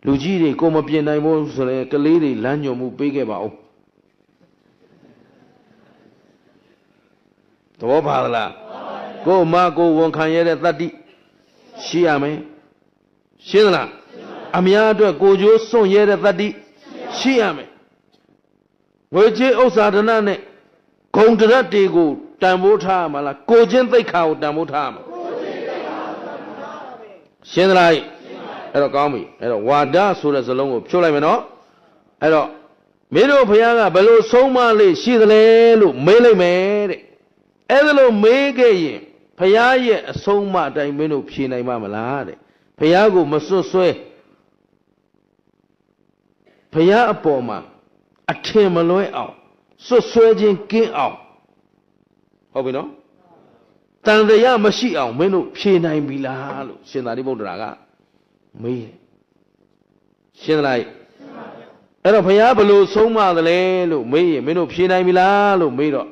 လူကြီးတွေကိုမပြင်နိုင်ဘူးဆိုရင်ကလေးတွေလမ်းညွှန်မှုပေးခဲ့ပါဦးသဘောပါလားကိုမကိုဝန်ခံရတဲ့တတ္တိရှိရမယ်ရှင်းသလားအများအတွက်ကိုကြိုးစွန့်ရတဲ့တတ္တိရှိရမယ်ဝေချေဥစ္စာဒနာနဲ့ဂုံတရက်တွေကိုတန်ဖိုးထားမှာလားကိုချင်းသိက္ခာကိုတန်ဖိုးထားမှာရှင်းသလားအဲ့တော့ကောင်းပြီအဲ့တော့ဝါဒဆိုတဲ့စလုံးကိုဖြုတ်လိုက်မယ်နော်အဲ့တော့မင်းတို့ဘုရားကဘယ်လိုဆုံးမလေးရှိသလဲလို့မေးလိုက်မယ်တဲ့အဲ့ဒါလို့မေးခဲ့ရင်ဘုရားရဲ့အဆုံးအမအတိုင်းမင်းတို့ဖြေနိုင်မှာမလားတဲ့ဘုရားကိုမစွတ်စွဲဘုရားအပေါ်မှာအထင်မလွဲအောင်စွတ်စွဲခြင်းကင်းအောင်ဟုတ်ပြီနော်တန်တရားမရှိအောင်မင်းတို့ဖြေနိုင်ပြီလားလို့ရှင်သာရိပုတ္တရာကမေးတယ်ရှင်းသလားအဲ့တော့ဘုရားဘယ်လိုဆုံးမသလဲလို့မေးရင်မင်းတို့ဖြေနိုင်ပြီလားလို့မေးတော့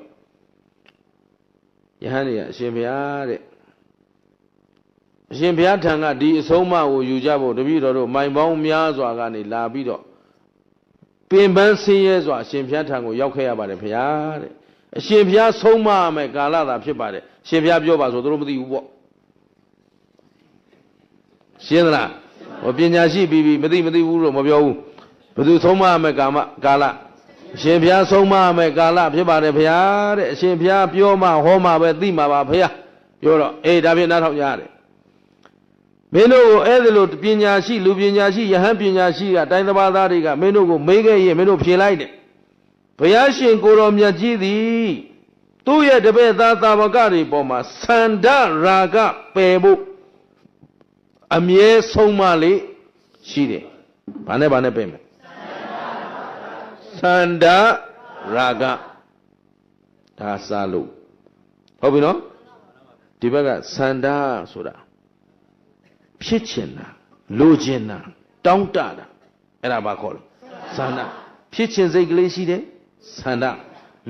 ယဟန်ကြီးကအရှင်ဘုရားတဲ့အရှင်ဘုရားထံကဒီအဆုံးအမကိုယူကြဖို့တပည့်တော်တို့မိုင်ပေါင်းများစွာကနေလာပြီးတော့ပင်ပန်းဆင်းရဲစွာအရှင်ဘုရားထံကိုရောက်ခဲ့ရပါတယ်ဘုရားတဲ့အရှင်ဘုရားဆုံးမမယ်ကာလသာဖြစ်ပါတယ်ရှင်ဘုရားပြောပါဆိုသူတို့မသိဘူးပေါ့ရှင်းသလားဟောပညာရှိပြီးမသိဘူးလို့မပြောဘူးဘယ်သူဆုံးမမယ်ကာလအရှင်ဘုရားဆုံးမမယ်ကာလဖြစ်ပါတယ်ဘုရားတဲ့အရှင်ဘုရားပြောမှဟောမှပဲသိမှာပါဘုရားပြောတော့အေးဒါဖြင့်နားထောင်ကြရတယ်မင်းတို့ကိုအဲ့ဒီလိုပညာရှိလူပညာရှိယဟန်ပညာရှိကတိုင်းသဘာသားတွေကမင်းတို့ကိုမေးခဲ့ရင်မင်းတို့ဖြေလိုက်တယ်ဘုရားရှင်ကိုတော်မြတ်ကြီးသည်သူ့ရဲ့တပည့်သားသာဝကတွေပေါ်မှာသန္ဓရာဂပယ်ဖို့အမြဲဆုံးမလေးရှိတယ်ဘာနဲ့ပယ်မယ်သန္ဓရာဂဒါစားလို့ဟုတ်ပြီနော်ဒီဘက်ကသန္ဓဆိုတာဖြစ်ချင်တာလိုချင်တာတောင်းတတာအဲ့ဒါဘာခေါ်လဲသန္ဓဖြစ်ချင်စိတ်ကလေးရှိတယ်သန္ဓ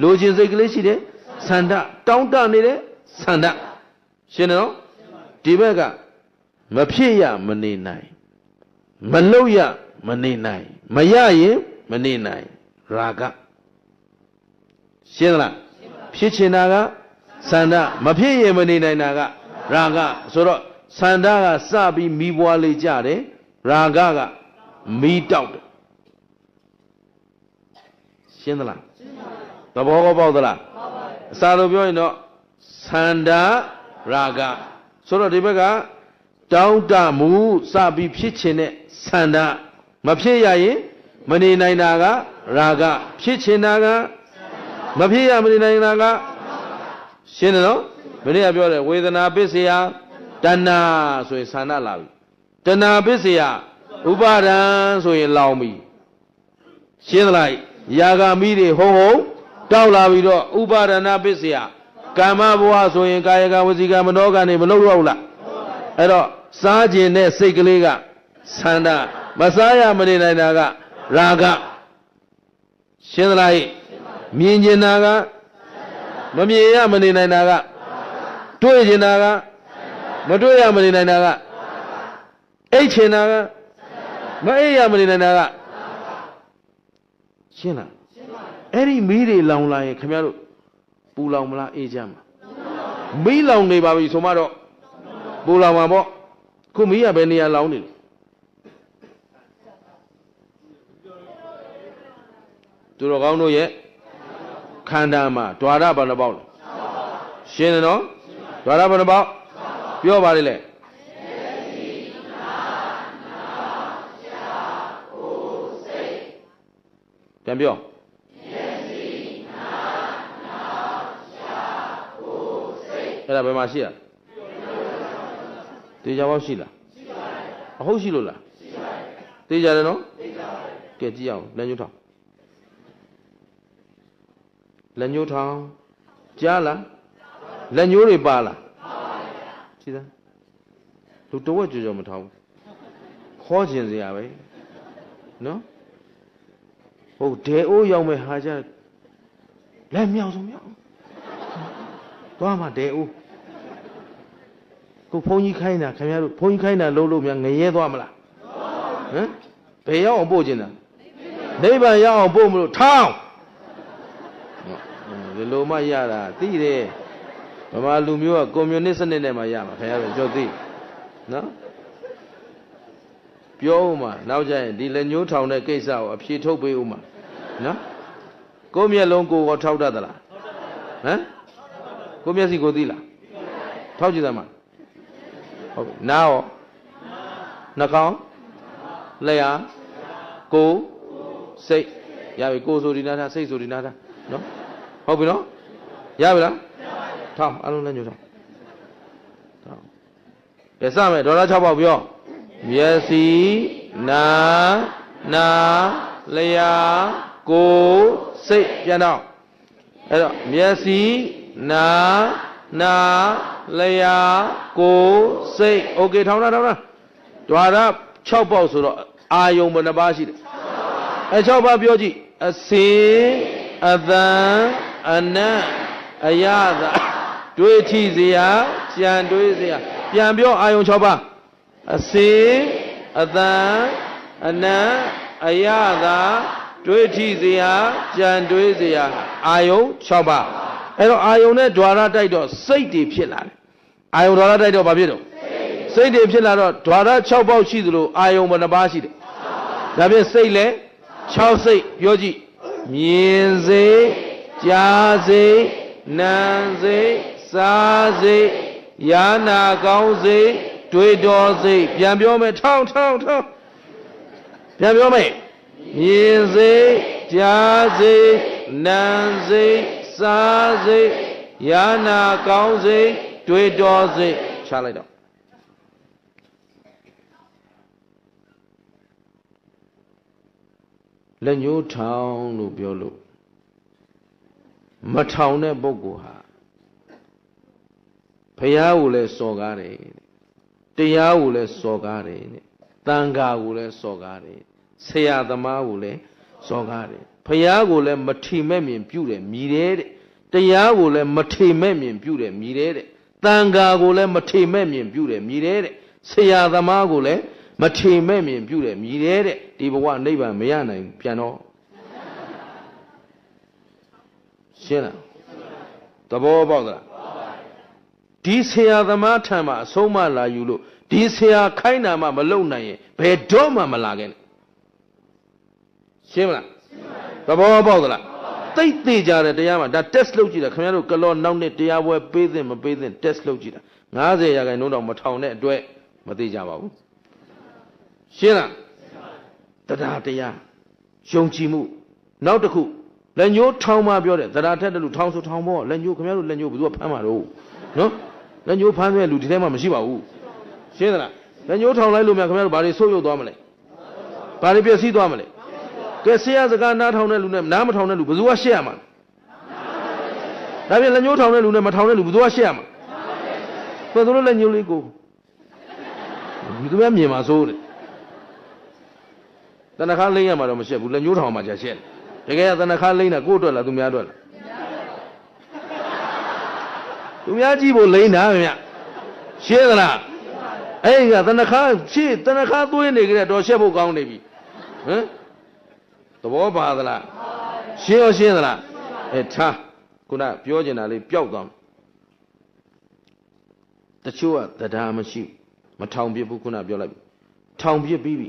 လိုချင်စိတ်ကလေးရှိတယ်သန္ဓတောင်းတနေတဲ့သန္ဓရှင်းတယ်နော်ဒီဘက်ကမဖြစ်ရမနေနိုင်မလုပ်ရမနေနိုင်မရရင်မနေနိုင်ရာဂရှင်းသလားဖြစ်ချင်တာကသန္ဓမဖြစ်ရင်မနေနိုင်တာကရာဂဆိုတော့သန္ဓကစပြီးမီးပွားလေးကြတယ်ရာဂကမီးတောက်တယ်ရှင်းသလားသဘောပေါက်သလားအစာလိုပြောရင်တော့သန္ဓရာဂဆိုတော့ဒီဘက်ကတောင်းတမှုစပြီးဖြစ်ချင်တဲ့သန္ဓမဖြစ်ရရင်မနေနိုင်တာကရာဂဖြစ်ချင်တာကမဖြစ်ရမနေနိုင်တာကရှင်းတယ်နော်မင်းကပြောတယ်ဝေဒနာပစ္စယတဏှာဆိုရင်သန္ဓလာပြီတဏှာပစ္စယဥပါဒံဆိုရင်လောင်ပြီရှင်းသလားယာဂမိတွေဟုံတောက်လာပြီးတော့ဥပါဒနာပစ္စယကာမဘဝဆိုရင်ကာယကဝစီကမနောကနေမလုပ်တော့ဘူးလားအဲ့တော့စားခြင်းနဲ့စိတ်ကလေးကသန္ဓမစားရမနေနိုင်တာကရာဂရှင်းသလားမြင်ကျင်တာကမမြင်ရမနေနိုင်တာကတွေ့ကျင်တာကမတွေ့ရမနေနိုင်တာကအိတ်ချင်တာကမအိတ်ရမနေနိုင်တာကရှင်းလားအဲ့ဒီမီးတွေလောင်လာရင်ခင်ဗျားတို့ပူလောင်မလားအေးချမ်းမလားမီးလောင်နေပါပြီဆိုမှတော့ပူလောင်မှာပေါ့ခုမီးကဘယ်နေရာလောင်နေလဲ သူတော်ကောင်းတို့ရဲ့ခန္ဓာမှာဓွာရဘယ်နှပေါက်လဲရှင်းတယ်နော်ဓွာရဘယ်နှပေါက်ပြောပါလိမ့်လေပြန်ပြောအဲ့ဒါဘယ်မှာရှိရတေချာပေါက်ရှိလားအဟုတ်ရှိလို့လားတေချာတယ်နော်ကဲကြည့်အောင်လက်ညှိုးထောင်လက်ညှိုးထောင်ကြားလားလက်ညှိုးတွေပါလားကြည့်သားလူတဝက်ကြော်မထောင်ခေါ်ကျင်စရာပဲနော်ဟုတ်ဒဲအိုးရောက်မဲ့ဟာကြလက်မြောက်ဆုံးမြောက်သွားမှဒဲအိုးကိုဘုန်းကြီးခိုင်းတာခင်ဗျားတို့ဘုန်းကြီးခိုင်းတာလုံးလို့များငရဲသွားမလားဟမ်ဘယ်ရောက်အောင်ပို့ကျင်တာနိဗ္ဗာန်ရောက်အောင်ပို့မလို့ထောင်းဒီလိုမှရတာသိတယ်ဗမာလူမျိုးကကွန်မြူနစ်စနစ်နဲ့မှရမှာခင်ဗျားတို့ကြောက်သိနော်ပြောဦးမှာနောက်ကျရင်ဒီလက်ညှိုးထောင်တဲ့ကိစ္စကိုအဖြေထုတ်ပေးဦးမှာနော်ကိုမျက်လုံးကိုရောထောက်တတ်သလားဟမ်ကိုမျက်စိကိုသိလားထောက်ကြည့်သမှာဟုတ်ပြီနားရောနှာခေါင်းလျှာကိုယ်စိတ်ရပြီကိုယ်ဆိုဒီနာထားစိတ်ဆိုဒီနာထားနော်ဟုတ်ပြီနော်ရပြီလားထောင်းအလုံးလက်ညှိုးထောင်းကဲစမယ်ဒေါ်လာ6ပေါက်ပြောမျက်စိနာလျှာကိုယ်စိတ်ပြန်တော့အဲ့တော့မျက်စိနာလျှာကိုယ်စိတ်โอเคထောင်းတာဓွာရ6ပေါက်ဆိုတော့အာယုံဘယ်နှပါးရှိတယ်အဲ6ပါးပြောကြည့်အစင်အသံအနံ့အရသာတွေးထိစရာကြံတွေးစရာပြန်ပြောအာယုံ6ပါးအစင်အသံအနံ့အရသာတွေးထိစရာကြံတွေးစရာအာယုံ6ပါးအဲ့တော့အာယုံနဲ့ဓွာရတိုက်တော့စိတ်တွေဖြစ်လာတယ်အာယုံဓွာရတိုက်တော့ဘာဖြစ်တော့စိတ်တွေဖြစ်လာတော့ဓွာရ6ပေါက်ရှိသလိုအာယုံဘယ်နှပါးရှိတယ်ဒါဖြင့်စိတ်လဲ6စိတ်ပြောကြည့်မြင်စိတ်ကြားစိတ်နာမ်စိတ်စားစိတ်ယာနာကောင်းစိတ်တွေးတော်စိတ်ပြန်ပြောမယ်ထောင်းပြန်ပြောမယ်မြင်စိတ်ကြားစိတ်နာမ်စိတ်စားစိတ်ယာနာကောင်းစိတ်တွေးတော်စိတ်ချလိုက်တော့လက်ညှိုးထောင်လို့ပြောလို့မထောင်တဲ့ပုဂ္ဂိုလ်ဟာဘုရားကိုလည်းစော်ကားတယ်တရားကိုလည်းစော်ကားတယ်သံဃာကိုလည်းစော်ကားတယ်ဆရာသမားကိုလည်းစော်ကားတယ်ဘုရားကိုလည်းမထီမဲ့မြင်ပြုတယ်မြည်တယ်တဲ့တရားကိုလည်းမထီမဲ့မြင်ပြုတယ်မြည်တယ်တဲ့သံဃာကိုလည်းမထီမဲ့မြင်ပြုတယ်မြည်တယ်တဲ့ဆရာသမားကိုလည်းမထီမဲ့မြင်ပြုတယ်မြည်တယ်တဲ့ဒီဘဝနိဗ္ဗာန်မရနိုင်ပြန်တော့ရှင်းလားသဘောပေါက်သလားဒီဆရာသမားထံမှာအဆုံးမလာယူလို့ဒီဆရာခိုင်းတာမှမလုံနိုင်ရင်ဘယ်တော့မှမလာခဲ့နဲ့ရှင်းမလားသဘောပေါက်သလားသိသေးကြတဲ့တရားမှာဒါ test လုပ်ကြည့်တာခင်ဗျားတို့ကလောနောက်နှစ်တရားပွဲပေးသင့်မပေးသင့် test လုပ်ကြည့်တာ90ရာခိုင်နှုန်းတော့မထောင်တဲ့အတွက်မသိကြပါဘူးရှင်းလားတရားယုံကြည်မှုနောက်တစ်ခုလက်ညှိုးထောင်းမှပြောတယ်တရားထက်တဲ့လူထောင်းဆိုထောင်းပေါ့လက်ညှိုးခင်ဗျားတို့လက်ညှိုးဘယ်သူကဖမ်းမှာတော့နော်လက်ညှိုးဖမ်းတဲ့လူဒီထဲမှာမရှိပါဘူးရှင်းသလားလက်ညှိုးထောင်းလိုက်လို့များခင်ဗျားတို့ဘာတွေဆုတ်ယုတ်သွားမလဲဘာတွေပျက်စီးသွားမလဲကဲဆရာစကားနားထောင်တဲ့လူနဲ့နားမထောင်တဲ့လူဘယ်သူကရှက်ရမှာဒါပြင်လက်ညှိုးထောင်တဲ့လူနဲ့မထောင်တဲ့လူဘယ်သူကရှက်ရမှာဘယ်သူလို့လက်ညှိုးလေးကိုသူများမြင်မှာစိုးတယ်တဏှာလိမ့်ရမှာတော့မရှက်ဘူးလက်ညှိုးထောင်မှာကြာရှက်တယ်တကယ်ကတဏှာလိမ့်တာကိုယ့်အတွက်လားသူများအတွက်လားသူများကြည့်ဖို့လိမ့်တာဗျရှင်းသလားအဲ့ကတဏှာရှင်းတဏှာသွင်းနေကြတဲ့တော့ရှက်ဖို့ကောင်းနေပြီဟမ်သဘောပါသလားရှင်းရောရှင်းသလားထားခုနပြောချင်တာလေးပျောက်သွားတချို့ကတရားမရှိမထောင်ပြဘူးခုနပြောလိုက်ထောင်ပြပြီးပြီ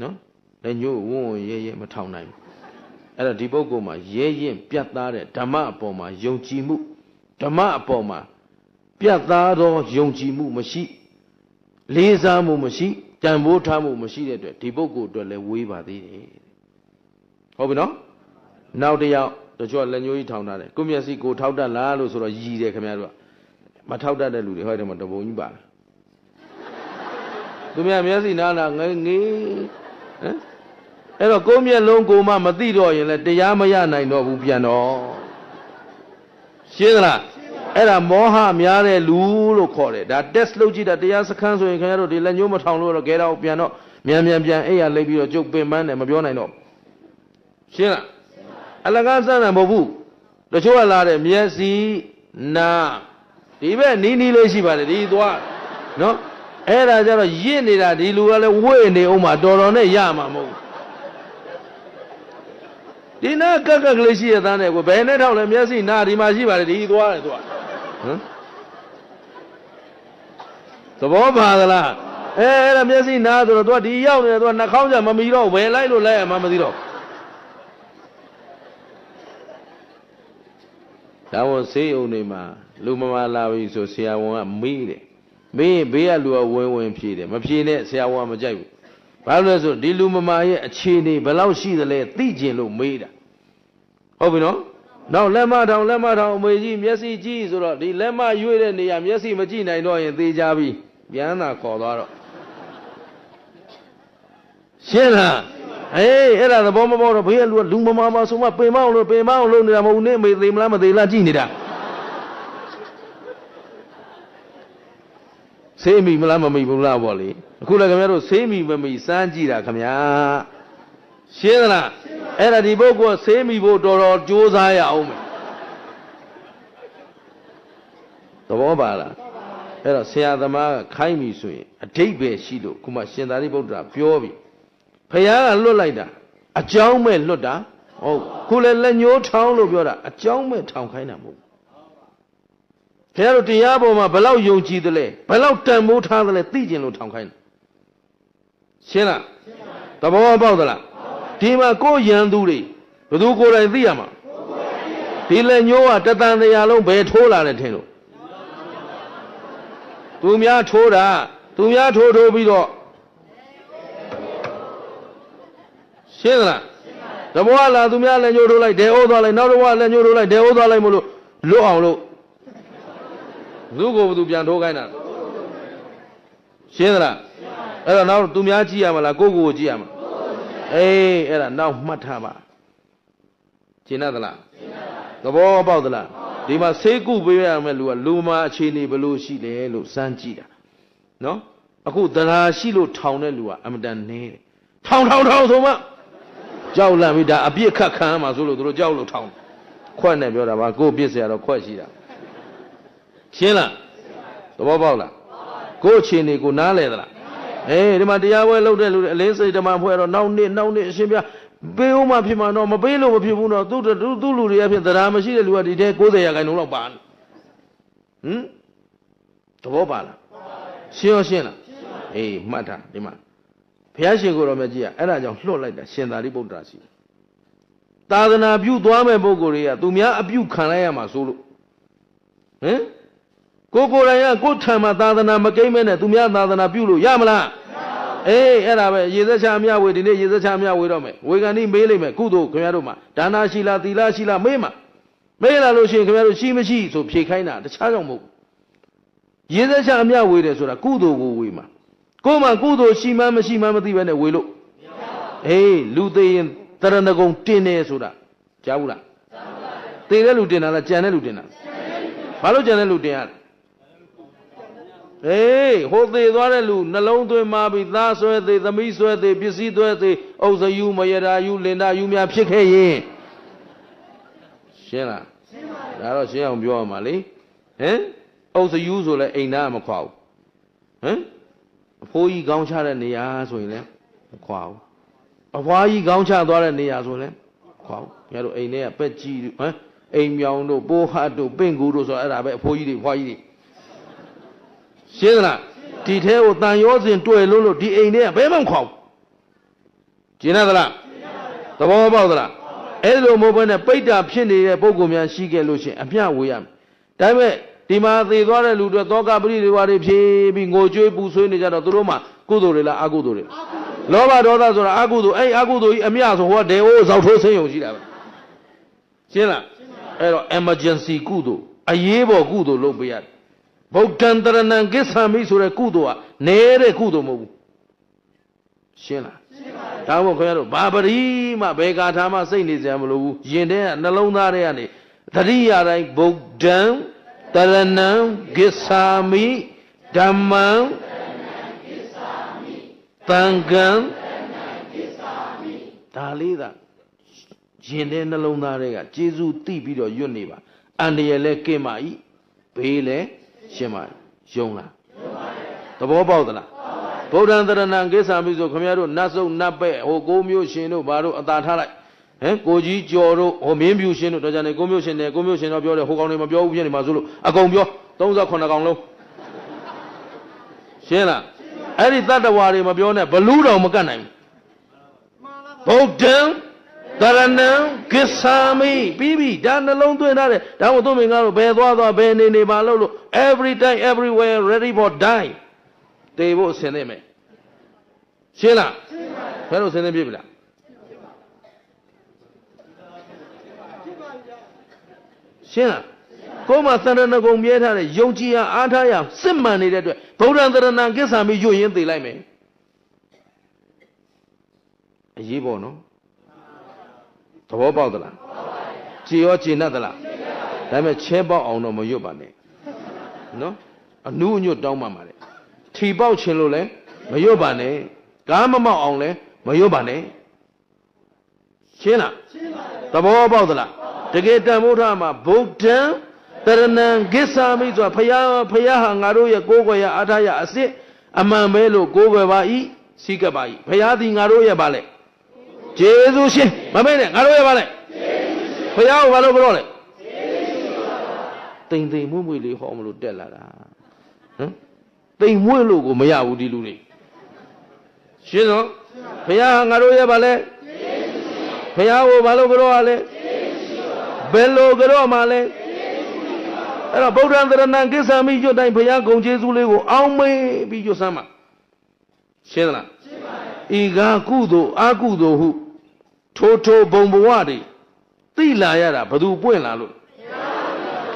နော်လက်ညှိုးဝုန်းရဲမထောင်နိုင်ဘူး အဲ့တော့ဒီပုဂ္ဂိုလ်မှာရဲရင်ပြတ်သားတဲ့ဓမ္မအပေါ်မှာယုံကြည်မှုဓမ္မအပေါ်မှာပြတ်သားသောယုံကြည်မှုမရှိလေးစားမှုမရှိတန်ဖိုးထားမှုမရှိတဲ့အတွက်ဒီပုဂ္ဂိုလ်အတွက်လည်းဝေးပါသေးတယ်ဟုတ်ပြီနော်နောက်တစ်ယောက်တချို့လက်ညှိုးကြီးထောင်ထားတယ်ကိုမျက်စိကိုထောက်တတ်လားလို့ဆိုတော့ရည်တယ်ခင်ဗျားတို့ကမထောက်တတ်တဲ့လူတွေဟောတယ်မှာတပုံကြီးပါသူများမျက်စိနားနာငေးဟမ်အဲ့တော့ကိုမျက်လုံးကိုမှမသိတော့ရင်လည်းတရားမရနိုင်တော့ဘူးပြန်တော့ရှင်းသလားအဲ့ဒါမောဟများတဲ့လူလို့ခေါ်တယ်ဒါ test လုပ်ကြည့်တာတရားစခန်းဆိုရင်ခင်ဗျားတို့ဒီလက်ညှိုးမထောင်လို့တော့ခဲတော့ပြန်တော့မြန်အဲ့ရလိပ်ပြီးတော့ကျုပ်ပင်ပန်းတယ်မပြောနိုင်တော့ရှင်းလားအလကားစမ်းတယ်မဟုတ်ဘူးတချို့ကလာတယ်မျက်စိနာဒီဘက်နီးလေးရှိပါတယ်ဒီသွားနော်အဲ့ဒါကြတော့ရင့်နေတာဒီလူကလည်းဝေ့နေအောင်မှာတော်နဲ့ရမှာမဟုတ်ဘူးဒီနာကကလေးရှိရသားနဲ့ကိုဘယ်နဲ့ထောက်လဲမျက်စိနာဒီမှာရှိပါတယ်ဒီသွားတယ်သွားဟမ်သဘောပါသလားအဲ့ဒါမျက်စိနာဆိုတော့သူကဒီရောက်နေတယ်သူကနှာခေါင်းကြမမီတော့ဘယ်လိုက်လို့လိုက်ရမှမသိတော့ဒါဝဆေးုံတွေမှာလူမမာလာပြီဆိုဆရာဝန်ကမေးတယ်မေးဘေးကလူကဝင်ဖြေတယ်မဖြေနဲ့ဆရာဝန်ကမကြိုက်ဘူးဘာလို့လဲဆိုဒီလူမမာရဲ့အခြေအနေဘယ်လောက်ရှိသလဲသိကျင်လို့မေးတာဟုတ်ပြီနော်နောက်လက်မထောင်အမေကြီးမျက်စိကြည့်ဆိုတော့ဒီလက်မရွေ့တဲ့နေရာမျက်စိမကြည့်နိုင်တော့ရင်သေချာပြီပြန်သာခေါ်သွားတော့ရှင်းလားအဲ့ဒါသဘောမပေါတော့ဘေးကလူမမာဆိုမှပင်မအောင်လို့နေတာမဟုတ်နဲ့မေသေးမလားမသေးလားကြည့်နေတာဆေးမိမလားမမိဘူးလားပေါ့လေအခုလည်းခင်ဗျားတို့ဆေးမိမမိစမ်းကြည့်တာခင်ဗျာရှင်းသလားအဲ့ဒါဒီပုဂ္ဂိုလ်ဆေးမိဖို့တော်ကြိုးစားရအောင်မယ်သဘောပါလားအဲ့တော့ဆရာသမားခိုင်းပြီဆိုရင်အဓိပ္ပာယ်ရှိလို့ခုမှရှင်သာရိပုတ္တရာပြောပြီဖယားကလွတ်လိုက်တာအကြောင်းမဲ့လွတ်တာဟုတ်ခုလည်းလက်ညှိုးထောင်းလို့ပြောတာအကြောင်းမဲ့ထောင်ခိုင်းတာမဟုတ်ဘုရားတို့တရားပေါ်မှာဘယ်လောက်ယုံကြည်သလဲဘယ်လောက်တန်ဖိုးထားသလဲသိကျင်လို့ထောင်ခိုင်းတယ်ရှင်းလားသဘောပေါက်သလားဒီမှာကိုယ်ရန်သူတွေဘယ်သူကိုယ်တိုင်သိရမှာဒီလက်ညှိုးကတသံတရားလုံးဘယ်ထိုးလာတယ်ထင်လို့သူများထိုးတာသူများထိုးပြီးတော့ရှင်းသလားသဘောကလာသူများလက်ညှိုးထိုးလိုက်ဒေအိုးသွားလိုက်နောက်တော့လက်ညှိုးထိုးလိုက်ဒေအိုးသွားလိုက်မလို့လွတ်အောင်လို့သူ့ကိုယ်သူပြန်ထိုးခိုင်းတာရှင်းသလားအဲ့တော့နောက်သူများကြည့်ရမလားကိုယ့်ကိုယ်ကြည့်ရမှာအဲ့ဒါနောက်မှတ်ထားပါရှင်းသလားသဘောပေါက်သလားဒီမှာဆေးကုပေးရမယ်လူကလူမာအခြေအနေဘယ်လိုရှိလဲလို့စမ်းကြည့်တာနော်အခုတရားရှိလို့ထောင်တဲ့လူကအမတန်နေတယ်ထောင်ဆိုမှကြောက်လန့်ပြီဒါအပြစ်ခတ်ခံရမှာဆိုလို့သူတို့ကြောက်လို့ထောင်ခွက်နဲ့ပြောတာပါကိုယ်ပြစ်เสียတော့ခွက်ရှိတာရှင်းလားသဘောပေါက်လားကိုယ်အခြေအနေကိုနားလဲသလားဒီမှာတရားပွဲလုပ်တဲ့လူတွေအလင်းစိတ်ဓမ္မဖွဲ့တော့နောက်နေ့အရှင်ပြပေးဦးမှဖြစ်မှာတော့မပေးလို့မဖြစ်ဘူးတော့သူ့လူတွေအဖြစ်တရားမရှိတဲ့လူကဒီထဲ90ရာခိုင်နှုန်းလောက်ပါဟမ်သဘောပါလားရှင်းလားမှတ်ထားဒီမှာဘုရားရှင်ကိုယ်တော်မြတ်ကြီးကအဲ့ဒါကြောင့်လွှတ်လိုက်တာရှင်သာရိပုတ္တရာရှိသာသနာပြုသွားမဲ့ပုဂ္ဂိုလ်တွေကသူများအပြုခံလိုက်ရမှာဆိုလို့ကိုယ်တိုင်ကကိုယ်ထံမှာသာသနာမကိမ့်မဲနဲ့သူများသာသနာပြုလို့ရမလားအဲ့ဒါပဲရေသက်ချာမြဝေဒီနေ့ရေသက်ချာမြဝေတော့မယ်ဝေကန်ဤမေးလိုက်မယ်ကုသိုလ်ခင်ဗျားတို့မှာဒါနာရှိလားသီလရှိလားမေးလာလို့ရှိရင်ခင်ဗျားတို့ရှိမရှိဆိုဖြေခိုင်းတာတခြားကြောင့်မဟုတ်ရေသက်ချာမြဝေတယ်ဆိုတာကုသိုလ်ကိုဝေမှာကိုယ်မှာကုသိုလ်ရှိမှမရှိမှမသိဘဲနဲ့ဝေလို့လူသေးရင်တရဏဂုံတင်တယ်ဆိုတာကြားဘူးလားသေတဲ့လူတင်တာလားကြံတဲ့လူတင်တာဘာလို့ကြံတဲ့လူတင်ရလဲဟိုသေးသွားတဲ့လူနှလုံးသွင်းมาပြီးသားဆွဲသေးသမီးဆွဲသေးပစ္စည်းသွဲသေးဥစ္စာယူမရတာယူလင်တာယူများဖြစ်ခဲ့ရင်ရှင်းလားဒါတော့ရှင်းအောင်ပြောရမှာလေဥစ္စာယူဆိုလဲအိမ်သားမခွာဘူးအဖိုးကြီးကောင်းချတဲ့နေရာဆိုရင်လည်းမခွာဘူးအဖွားကြီးကောင်းချသွားတဲ့နေရာဆိုရင်လည်းခွာဘူးညတို့အိမ်ထဲကပက်ကြီးအိမ်မြောင်တို့ပိုးဟတ်တို့ပင့်ကူတို့ဆိုအဲ့ဒါပဲအဖိုးကြီးတွေဖွားကြီးတွေရှင်းသလားဒီထဲကိုတန်ရောစဉ်တွေ့လို့ဒီအိမ်ထဲကဘယ်မှမခွာဘူးရှင်းသလားသဘောပေါက်သလား အဲ့လိုမဟုတ်ဘဲနဲ့ပိဋ္ဌာဖြစ်နေတဲ့ပုဂ္ဂိုလ်များရှိခဲ့လို့ရှိရင်အမျှဝေရမယ်ဒါပေမဲ့ဒီမှာသေသွားတဲ့လူတွေသောကပရိတွေဘာတွေဖြေပြီးငိုကြွေးပူဆွေးနေကြတော့သူတို့မှကုသိုလ်တွေလားအကုသိုလ်တွေလောဘဒေါသဆိုတာအကုသိုလ်အဲ့အကုသိုလ်ကြီးအမျှဆိုဟောဒေဝဇောက်ထိုးဆင်းယုံရှိတာပဲရှင်းလားအဲ့တော့ emergency ကုသိုလ်အရေးပေါ်ကုသိုလ်လုပ်ပေးရတယ်ဗုဒ္ဓံတရဏံကိစ္ဆာမိဆိုတဲ့ကုသိုလ်ကနေတဲ့ကုသိုလ်မဟုတ်ဘူးရှင်းလားဒါမှမဟုတ်ခင်ဗျားတို့ဘာပရိမှဘယ်ကာထာမှစိတ်နေစရာမလိုဘူးယင်တဲ့နှလုံးသားထဲကနေတတိယတိုင်းဗုဒ္ဓံတရဏံကိစ္ဆာမိဓမ္မံသံဃံဒါလေးသာယင်တဲ့နှလုံးသားတွေကကျေးဇူးသိပြီးတော့ရွတ်နေပါအန္တရာယ်လဲကင်းပါ၏ဘေးလဲရှင်းပါယုံလားသဘောပေါက်သလားဗုဒ္ဓံတရဏံကိစ္ဆာမိဆိုခင်ဗျားတို့နတ်စုံနတ်ပဲ့ဟိုကိုမျိုးရှင်တို့ဘာတို့အသာထားလိုက်ကိုကြီးကျော်တို့ဟိုမင်းပြူရှင်တို့တော့ကြနေကိုမျိုးရှင်တယ်ကိုမျိုးရှင်တော့ပြောတယ်ဟိုကောင်တွေမပြောဘူးဖြစ်နေမှာဆိုလို့အကုန်ပြော38ကောင်လုံးရှင်းလားအဲ့ဒီတတ္တဝါတွေမပြောနဲ့ဘလူးတော်မကတ်နိုင်ဘူးဗုဒ္ဓံတရဏံကိစ္ဆာမိပြီးပြီဒါနှလုံးသွင်းထားတယ်ဒါမှမဟုတ်သူမင်းကားတို့ဘယ်သွားဘယ်နေပါလို့ every time everywhere ready for die တေဖို့ဆင်နေမယ်ရှင်းလားဘယ်လိုဆင်နေပြပြီလားရှင်းလားကိုယ်မှာသန္တနဂုံမြဲထားတဲ့ယုံကြည်ရအားထားရစစ်မှန်နေတဲ့အတွက်ဗုဒ္ဓံတရဏံကိစ္ဆာမိရွတ်ရင်သိလိုက်မယ်အရေးပေါ်နော်သဘောပေါက်သလားကြည်ရောကြည်နဲ့သလားဒါပေမဲ့ချဲပေါက်အောင်တော့မရွတ်ပါနဲ့နော်အနုအညွတ်တောင်းပါမှာလေထီပေါက်ခြင်းလို့လဲမရွတ်ပါနဲ့ကားမမောက်အောင်လဲမရွတ်ပါနဲ့ရှင်းလားသဘောပေါက်သလားတကယ်တန်ဖိုးထားမှာဗုဒ္ဓံတရဏံကိစ္ဆာမိဆိုတာဖယားဟာငါတို့ရဲ့ကိုးကွယ်ရအားထားရအစစ်အမှန်ပဲလို့ကိုးကွယ်ပါ၏စီးကပ်ပါ၏ဖယားသည်ငါတို့ရဲ့ပါလေကျေးဇူးရှင်မမေ့နဲ့ငါတို့ရဲ့ပါလေဖယားကိုဘာလို့ပြောလဲတိမ်တိမ်မွေ့မွေ့လေးဟောမလို့တက်လာတာဟမ်တိမ်မွေ့လို့ကိုမရဘူးဒီလူတွေရှင်းတော့ဖယားဟာငါတို့ရဲ့ပါလေဖယားကိုဘာလို့ပြောရလဲဘယ်လိုကြော့မှလဲအဲ့တော့ဗုဒ္ဓံတရဏံကိစ္ဆာမိကျွတ်တိုင်းဘုရားဂုဏ်ကျေးဇူးလေးကိုအောင်းမေးပြီးကျွတ်စမ်းပါရှင်းသလားရှင်းပါပြီဤကာကုသိုလ်အကုသိုလ်ဟုထိုဘုံဘဝတွေသိလာရတာဘယ်သူပွင့်လာလို့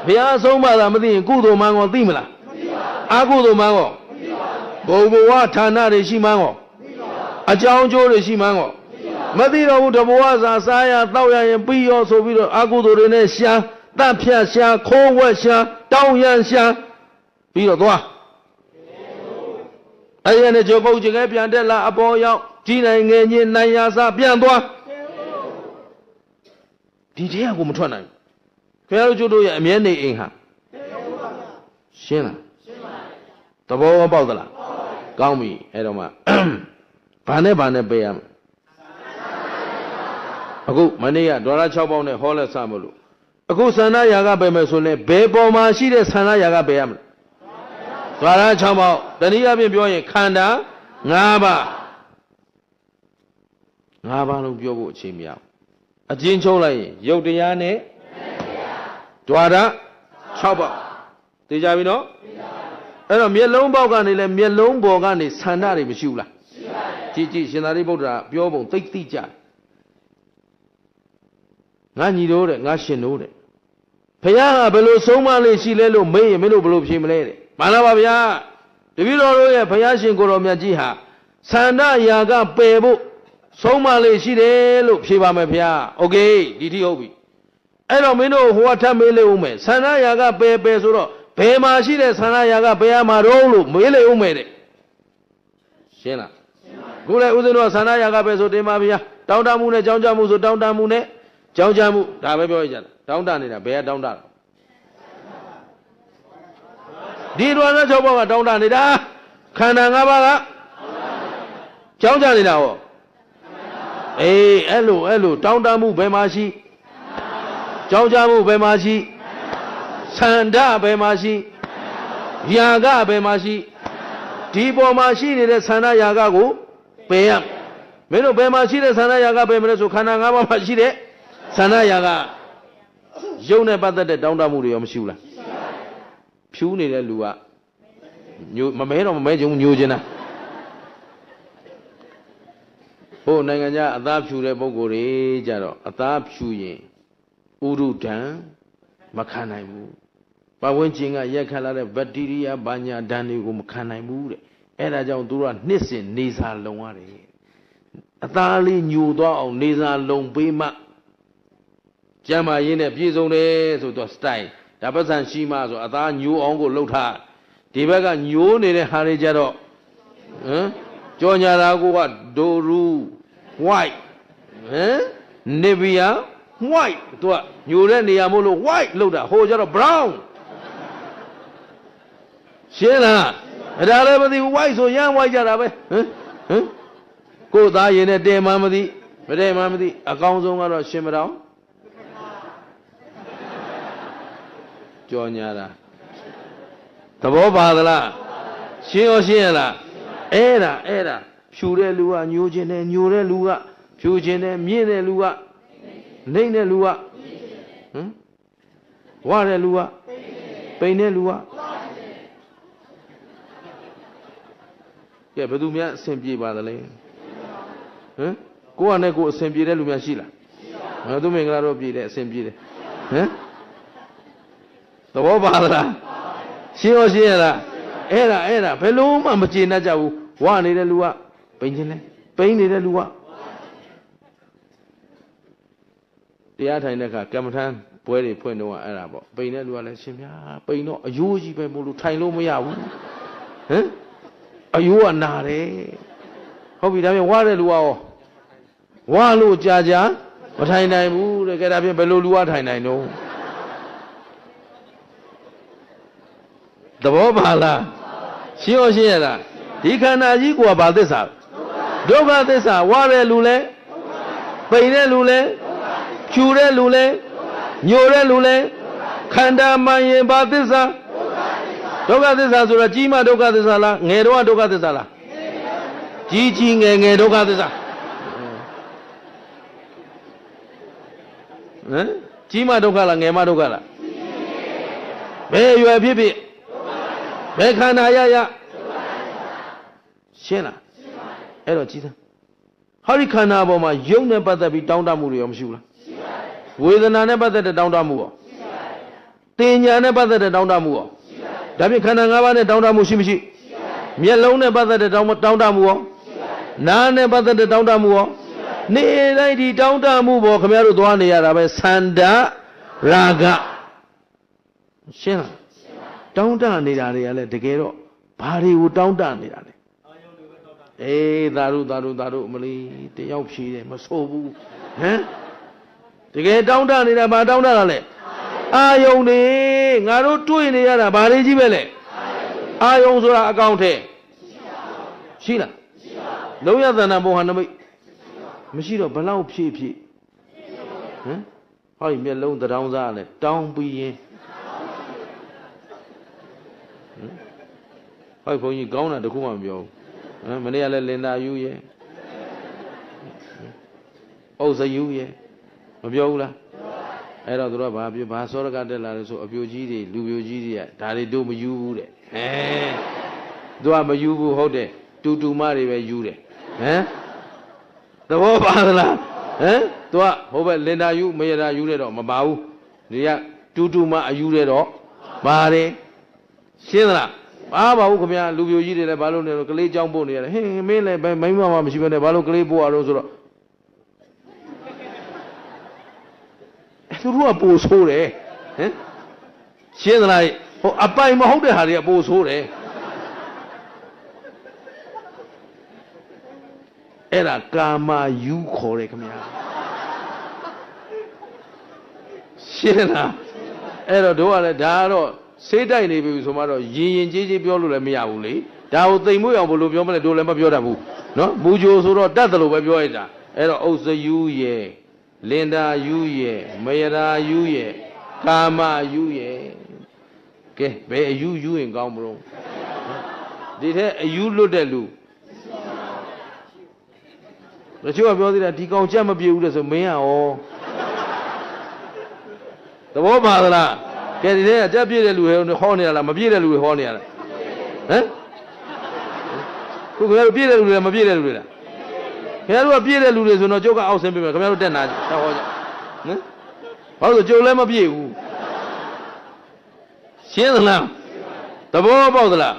ဘုရားဆုံးမသာမသိရင်ကုသိုလ်မှန်းကောသိမလားမသိပါဘူးအကုသိုလ်မှန်းကောမသိပါဘူးဘုံဘဝဌာနတွေရှိမှန်းကောမသိပါဘူးအကြောင်းကျိုးတွေရှိမှန်းကောမသိတော့ဘူးတဘဝစာစားရတောက်ရရင်ပြီးရောဆိုပြီးတော့အကုသိုလ်တွေနဲ့ရှာတတ်ဖြတ်ရှာခိုးဝက်ရှာတောင်းရန်ရှာပြီးတော့သွားအဲ့ဒီနဲ့ကြောပုတ်ကျင်ခဲပြန်တက်လာအပေါ်ရောက်ကြီးနိုင်ငယ်ညင်းနိုင်ရာစားပြန်သွားဒီတရားကိုမထွက်နိုင်ခင်ဗျားတို့ကျတို့ရဲ့အမြဲနေအိမ်ဟာရှင်းလားရှင်းပါပြီသဘောပေါက်သလားကောင်းပြီအဲ့တော့မှဘာနဲ့ပေးရမလဲအခုမနေ့ကဒေါ်လာ6ပေါင်းနဲ့ဟောလက်စမလို့အခုသန္ဓယာကပဲမယ်ဆိုရင်ဘယ်ပေါ်မှာရှိတဲ့သန္ဓယာကပဲရမလဲဒေါ်လာ6ပေါင်းတနည်းအားဖြင့်ပြောရင်ခန္ဓာ5ပါး5ပါးလုံးပြောဖို့အချိန်မရဘူးအကျဉ်းချုပ်လိုက်ရင်ယုတ်တရားနဲ့ဒွါရ6ပေါက်သိကြပြီနော်အဲ့တော့မျက်လုံးပေါက်ကနေလဲမျက်လုံးပေါ်ကနေသန္ဓတွေမရှိဘူးလားရှိပါတယ်ကြည့်ရှင်သာရိပုတ္တရာပြောပုံသိသိကြငါညီတို့တဲ့ငါရှင်တို့တဲ့ဘုရားကဘယ်လိုဆုံးမလေးရှိလဲလို့မေးရင်မင်းတို့ဘယ်လိုဖြေမလဲတဲ့မှန်လားပါဗျာတပည့်တော်တို့ရဲ့ဘုရားရှင်ကိုယ်တော်မြတ်ကြီးဟာသန္ဓယာကပယ်ဖို့ဆုံးမလေးရှိတယ်လို့ဖြေပါမယ်ဗျာโอเคဒီထိဟုတ်ပြီအဲ့တော့မင်းတို့ဟိုကထပ်မေးလေဦးမယ်သန္ဓယာကပယ်ဆိုတော့ဘယ်မှာရှိတဲ့သန္ဓယာကဘယ်မှာတော့လို့မေးလေဦးမယ်တဲ့ရှင်းလားခုလည်းဦးဇင်းတို့သန္ဓယာကပယ်ဆိုတင်ပါဗျာတောင်းတမှုနဲ့ကြောင်းကြမှုဆိုတောင်းတမှုနဲ့ကြောင်းကြမှုဒါပဲပြောရကြတာတောင်းတနေတာဘယ်ကတောင်းတတာဒီဒွါရ6ဘောကတောင်းတနေတာခန္ဓာ5ပါးကကြောင်းကြနေတာဟောအေးအဲ့လိုတောင်းတမှုဘယ်မှာရှိကြောင်းကြမှုဘယ်မှာရှိသန္ဓဘယ်မှာရှိယာကဘယ်မှာရှိဒီပေါ်မှာရှိနေတဲ့သန္ဓယာကကိုပယ်ရမင်းတို့ဘယ်မှာရှိတဲ့သန္ဓယာကပယ်မလဲဆိုခန္ဓာ5ပါးမှာရှိတဲ့ Sana yaga Yone Bata de Down Damuri Shula Puni de Lua Mameno Majum Nugena Oh Naganya Adap Shure Bogore Jaro Adap Shuye Uru Dan Makanaimu Bawenjinga Yakala Batiria Banya Dani Makanaimu Era John Dura Nissin Nisa Longari Atali New Dog Nisa Long Bima Jama in a Pizone so to stay. Dabasan Shima so Ada new Ongo Lota. Divaga new Nene Harijaro. Jonya Lagoa Doru White. Nebia White. To a New Reniamolo White Loda. Hojaro Brown. Shela. And I never the white so young white Jarabe. Go die in a day, Mamadi. A day, Mamadi. A council or a shimmer. Johnnyara. The Bobadala. She or Shela. Era. Shure Lua, Nugene, Nure Lua, Fugene, Mine Lua, Nene Lua. Ware Lua, Paine Lua. Yeah, but do me a simply by the lane. Go on and go simply to Lumia Shila. I do make a lot of that simply. The Bobadala. She or Shela. Era. Peluma Machina Jau. One in a lua. Pain in a lua. The other in a Kamatan. Puede point no Arabo. Pain a lua. Pain no. A Yuji Pemulu Tailo Mia. Are you a nare? How we have a water luau? Walu Jaja? But I know get up below Luat, I know. The Bobala. She or Shela. He can go about this out. Doga this out. Water lule. Paine lule. Chure lule. Nyore lule. Kanda maye about this out. Doga this out. Jima doga this ala. Neroa doga this ala. Jiji and doga this out. Jima dogala, Nema dogala. Where you have baby? Where can I? Shena. Hello, Chita. Hurricane Aboma, young never that be down the Murium Shula. With an never that down the Moor. Tinya never that down the Moor. Dabi Kananga down the Mushimishi. Me alone never that down the Moor. None never that down the Moor. Nay, lady down the Moor, Camaro Duania, Sanda Raga. Shena. Down down the area, let the ghetto. Party would down down the area. Eh, Daru, Mali, the Yopshi, Masobu. To get down in a down down. I only, I don't do in the other, Bariji Bele. I also account here. Sheila. No other number one. Machino, Balau Pshi. How you alone the down down be. How for you gone at the Kumamio? Manila Lena, you ye. Oh, say you ye. Mabiola. I don't know about you, Basora Gadella, so of your GD, Lubio GD, Tari do me you. Do I you hold it? Do marry where you. The whole Badala. Do I hope Lena you, Mayra you read or Mabau? Do ma you read or Mare Shila. Aba Ukamia, Lubio Gidi, the balloon, the clay jumbo near. Hey, mainly by my mamma, she went a balloon clay boa. To a post hole, eh? She and I, a pie Mahoda had a post hole, eh? Era Kama, you correct me. Shena, Era Doa, Daro, say that name tomorrow, Yin Gigi Biolu Miauli, Dow the Muya Bolubio, Dolema Biodamu, no? Bujo Suro, Dadalo, Babioida, Era also you ye. Linda, you ye, Mayra, you ye, Kama, you ye. Okay, where you in Gambro? Did you look at Lu? The two of you that he can't jam a beauty as a mayor or သဘောပါသလားကဲဒီထဲကကြက်ပြည့်တဲ့လူတွေဟောနေရလားမပြည့်တဲ့လူတွေဟောနေရလားဟမ်ခုခင်ဗျားတို့ပြည့်တဲ့လူတွေမပြည့်တဲ့လူတွေလားခင်ဗျားတို့ကပြည့်တဲ့လူတွေဆိုတော့ကျုပ်ကအောက်ဆင်းပေးမယ်ခင်ဗျားတို့တက်နာဟောကြဟမ်ဘာလို့ကျုပ်လည်းမပြည့်ဘူးရှင်းသလားသဘောပေါက်သလား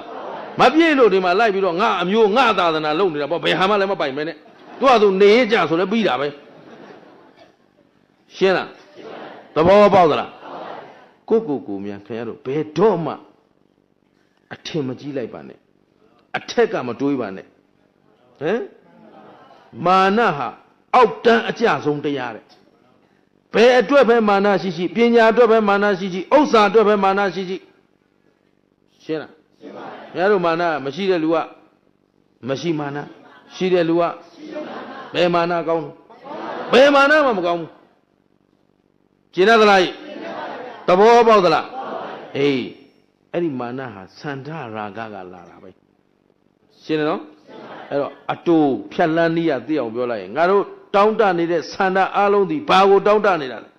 မပြည့်လို့ဒီမှာလိုက်ပြီးတော့ငါအမျိုးငါသာသနာလုပ်နေတာပေါ့ဘယ်ဟာမှလည်းမပိုင်မဲနဲ့သူကသူနေရကြဆိုလည်းပြီးတာပဲရှင်းလားသဘောပေါက်သလားကိုများခင်ဗျားတို့ဘယ်တော့မှအထင်မကြီးလိုက်ပါနဲ့အထက်ကမတွေးပါနဲ့ဟမ်မာနဟာအောက်တန်းအကျဆုံးတရားတဲ့ဘယ်အတွက်ပဲမာနရှိရှိပညာအတွက်ပဲမာနရှိရှိဥစ္စာအတွက်ပဲမာနရှိရှိရှင်းလားရှင်းပါပြီခင်ဗျားတို့မာနမရှိတဲ့လူကမရှိမာနရှိတဲ့လူကဘယ်မာနကောင်းဘယ်မာနမှမကောင်းဘူးရှင်းသလားသဘောပေါက်သလားအေးအဲ့ဒီမာနဟာသန္ဓရာဂကလာတာပဲရှင်းတယ်နော်အဲ့တော့အတူဖြတ်လန်းနည်းရသိအောင်ပြောလိုက်ရင်ငါတို့တောင်းတနေတဲ့သန္ဓအလုံးဒီဘာကိုတောင်းတနေတာလဲ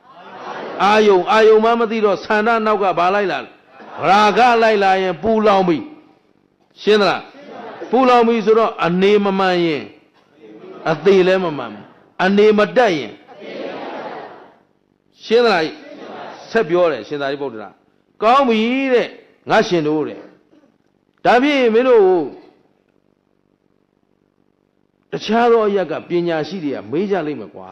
အာယုံမှမသိတော့သန္ဓနောက်ကဘာလိုက်လာလဲရာဂလိုက်လာရင်ပူလောင်ပြီရှင်းသလားပူလောင်ပြီဆိုတော့အနေမမှန်ရင်အသေးလည်းမမှန်ဘူးအနေမတက်ရင်ရှင်းသလားဆက်ပြောတယ်ရှင်သာရိပုတ္တရာကောင်းပြီတဲ့ငါရှင်တို့တဲ့ဒါဖြင့်မင်းတို့တခြားသောအရက်ကပညာရှိတွေကမေးကြလိမ့်မယ်ကွာ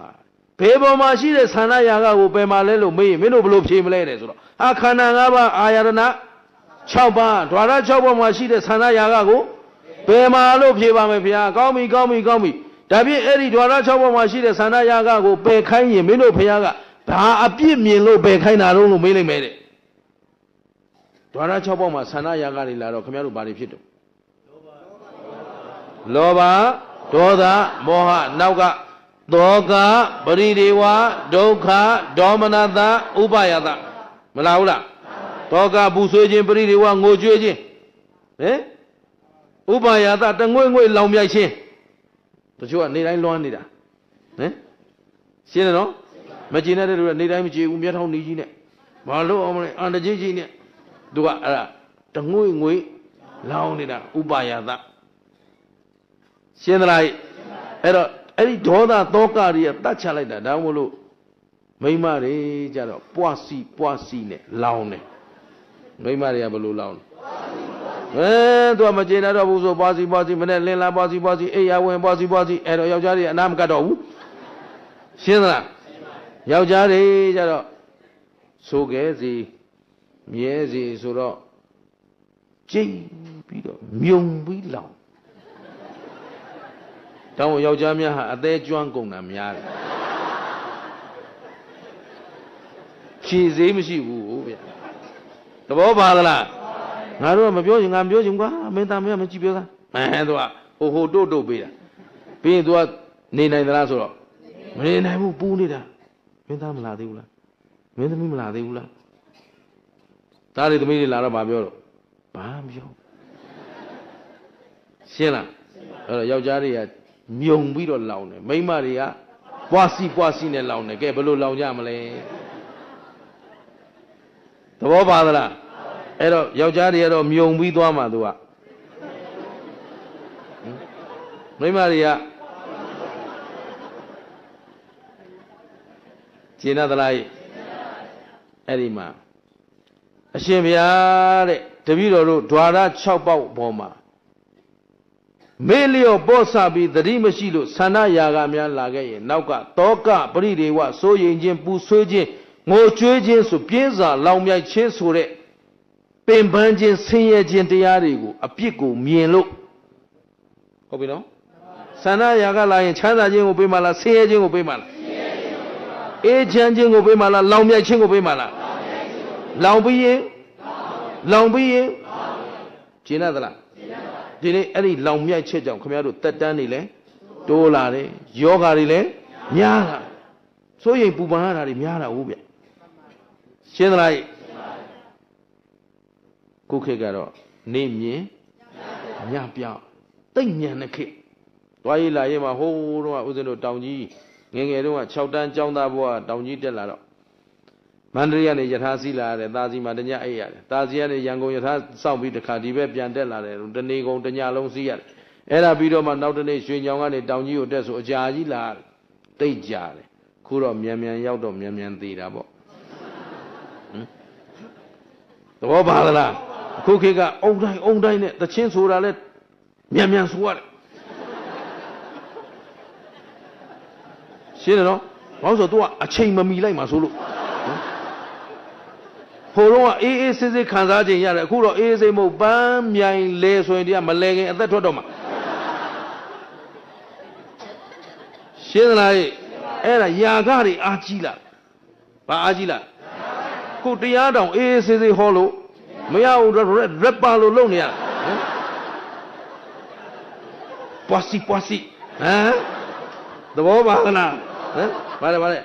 ဘယ်ပေါ်မှာရှိတဲ့သန္ဓရာဂကိုပယ်မှာလဲလို့မေးရင်မင်းတို့ဘယ်လိုဖြေမလဲတဲ့ဆိုတော့ခန္ဓာ၅ပါးအာယတနာ6ပါးဓဝရ6ပါးမှာရှိတဲ့သန္ဓရာဂကိုပယ်မှာလို့ဖြေပါမယ်ဗျာကောင်းပြီဒါဖြင့်အဲ့ဒီဓဝရ6ပါးမှာရှိတဲ့သန္ဓရာဂကိုပယ်ခိုင်းရင်မင်းတို့ဘုရားကဘာအပြစ်မြင်လို့ပယ်ခိုင်းတာတော့လို့မေးလိုက်မယ်တဲ့ဓဝရ6ပါးမှာသန္ဓရာဂတွေလာတော့ခင်ဗျားတို့ဘာတွေဖြစ်တော့လောဘဒေါသမောဟနောက်ကသောကပရိဒေဝဒုက္ခဒေါမနတဥပယတမလားဘူးလားသောကပူဆွေးခြင်းပရိဒေဝငိုကြွေးခြင်းဟင်ဥပယတတငွေ့လောင်မြိုက်ခြင်းတချို့ကနေတိုင်းလွှမ်းနေတာဟင်ရှင်းတယ်နော်မကျင်တဲ့လူကနေတိုင်းမကြည့်ဘူးမျက်ထောင်နေကြီးနဲ့ဘာလို့အောင်မလဲအန္တကြီးကြီးနဲ့သူကအဲ့ဒါတငွေ့လောင်နေတာဥပယတရှင်းသလားအဲ့တော့အဲ့ဒီဒေါသသောကတွေကတတ်ချလိုက်တာဒါမှမဟုတ်လို့မိမတွေကြတော့ပွားစီနဲ့လောင်တယ်မိမတွေကဘယ်လိုလောင်လဲသူကမကျေနပ်တော့ဘူးဆိုပွားစီမနဲ့လင်းလာပွားစီအိယာဝင်ပွားစီအဲ့တော့ယောက်ျားတွေအနာမကတ်တော့ဘူးရှင်းသလားယောက်ျားတွေကြတော့ဆိုခဲ့စီမြဲစီဆိုတော့ကျိတ်ပြီးတော့မြုံပြီးလောင်တောင်းယောက်ျားများဟာအသေးကျွမ်းကုန်တာများတယ်ဖြည့်စေးမရှိဘူးဗျသဘောပါသလားငါတို့ကမပြောရင်ငါမပြောချင်ကွာမင်းသားမင်းမကြည့်ပြောသားသူကဟိုတို့ပေးတာပြီးရင်သူကနေနိုင်သလားဆိုတော့မနေနိုင်ဘူးပူနေတာမင်းသားမလာသေးဘူးလားမင်းသမီးမလာသေးဘူးလားသားတွေသမီးတွေလာတော့မပြောတော့ဘာမပြောရှင်းလားအဲ့တော့ယောက်ျားတွေကမြုံပြီးတော့လောင်တယ်မိန်းမတွေကပွားစီနဲ့လောင်တယ်ကဲဘယ်လိုလောင်ကြမလဲသဘောပါသလားအဲ့တော့ယောက်ျားတွေကတော့မြုံပြီးသွားမှာသူကမိန်းမတွေကကျင်သလားအဲ့ဒီမှာအရှင်ဘုရားတဲ့တပည့်တော်တို့ဓွာရ6ပေါက်ပေါ်မှာမေ့လျော့ပေါ့ဆပြီးသတိမရှိလို့ဆန္ဒရာဂများလာခဲ့ရင်နောက်ကတောကပရိဒေဝစိုးရင်ခြင်းပူဆွေးခြင်းငိုကြွေးခြင်းဆိုပြင်းစွာလောင်မြိုက်ခြင်းဆိုတဲ့ပင်ပန်းခြင်းဆင်းရဲခြင်းတရားတွေကိုအပြစ်ကိုမြင်လို့ဟုတ်ပြီနော်ဆန္ဒရာဂလာရင်ချမ်းသာခြင်းကိုပေးမှလားဆင်းရဲခြင်းကိုပေးမှလားအေးချမ်းခြင်းကိုပေးမှလားလောင်မြိုက်ခြင်းကိုပေးမှလားလောင်ပြီးရင်ကျင်ရသလားဒီနေ့အဲ့ဒီလောင်မြိုက်ချက်ကြောင့်ခင်ဗျားတို့တက်တန်းနေလဲတိုးလာတယ်ယောဂါတွေလည်းများလာစိုးရိမ်ပူပန်ရတာတွေများလာဟုတ်ဗျရှင်းသလားခုခေတ်ကတော့နေမြင်ညပြောင်းတိတ်ညံတဲ့ခေတ်သွားရေးလာရေးမှာဟိုးတော့ဦးဇင်းတို့တောင်ကြီးငယ်ငယ်တုန်းက6တန်းကျောင်းသားဘဝတောင်ကြီးတက်လာတော့ မန္တလေးကနေယထာစီလာရတယ်သာစီမှာတညအိပ်ရတယ်သာစီကနေရန်ကုန်ယထာစောင့်ပြီးတခါဒီဘက်ပြန်တက်လာတယ်တနေ့ကုန်တညလုံးစီးရတယ်အဲ့ဒါပြီးတော့မှနောက်တနေ့ရွှေညောင်ကနေတောင်ကြီးကိုတက်ဆိုအကြာကြီးလာတိတ်ကြတယ်ခုတော့မြန်မြန်ရောက်တော့မြန်မြန်သေးတာပေါ့သဘောပါလားအခုခေတ်ကအုံတိုင်းနဲ့တချင်းဆိုတာလဲမြန်မြန်ဆိုရတယ်ရှင်းတယ်နော်ဘာလို့ဆိုတော့ तू ကအချိန်မမီလိုက်မှာဆိုလို့ဟိုတော့အေးအေးဆေးဆေးခံစားခြင်းရတယ်အခုတော့အေးဆေးမဟုတ်ပန်းမြိုင်လဲဆိုရင်တရားမလဲခင်အသက်ထွက်တော့မှာရှင်းသလားအဲ့ဒါယာကတွေအားကြီးလားဘာအားကြီးလားခုတရားတောင်အေးအေးဆေးဆေးဟောလို့မရဘူးတော့ရက်ပါလို့လုပ်နေရပွားစီဟမ်သဘောပါလားဟမ်ဗါတယ်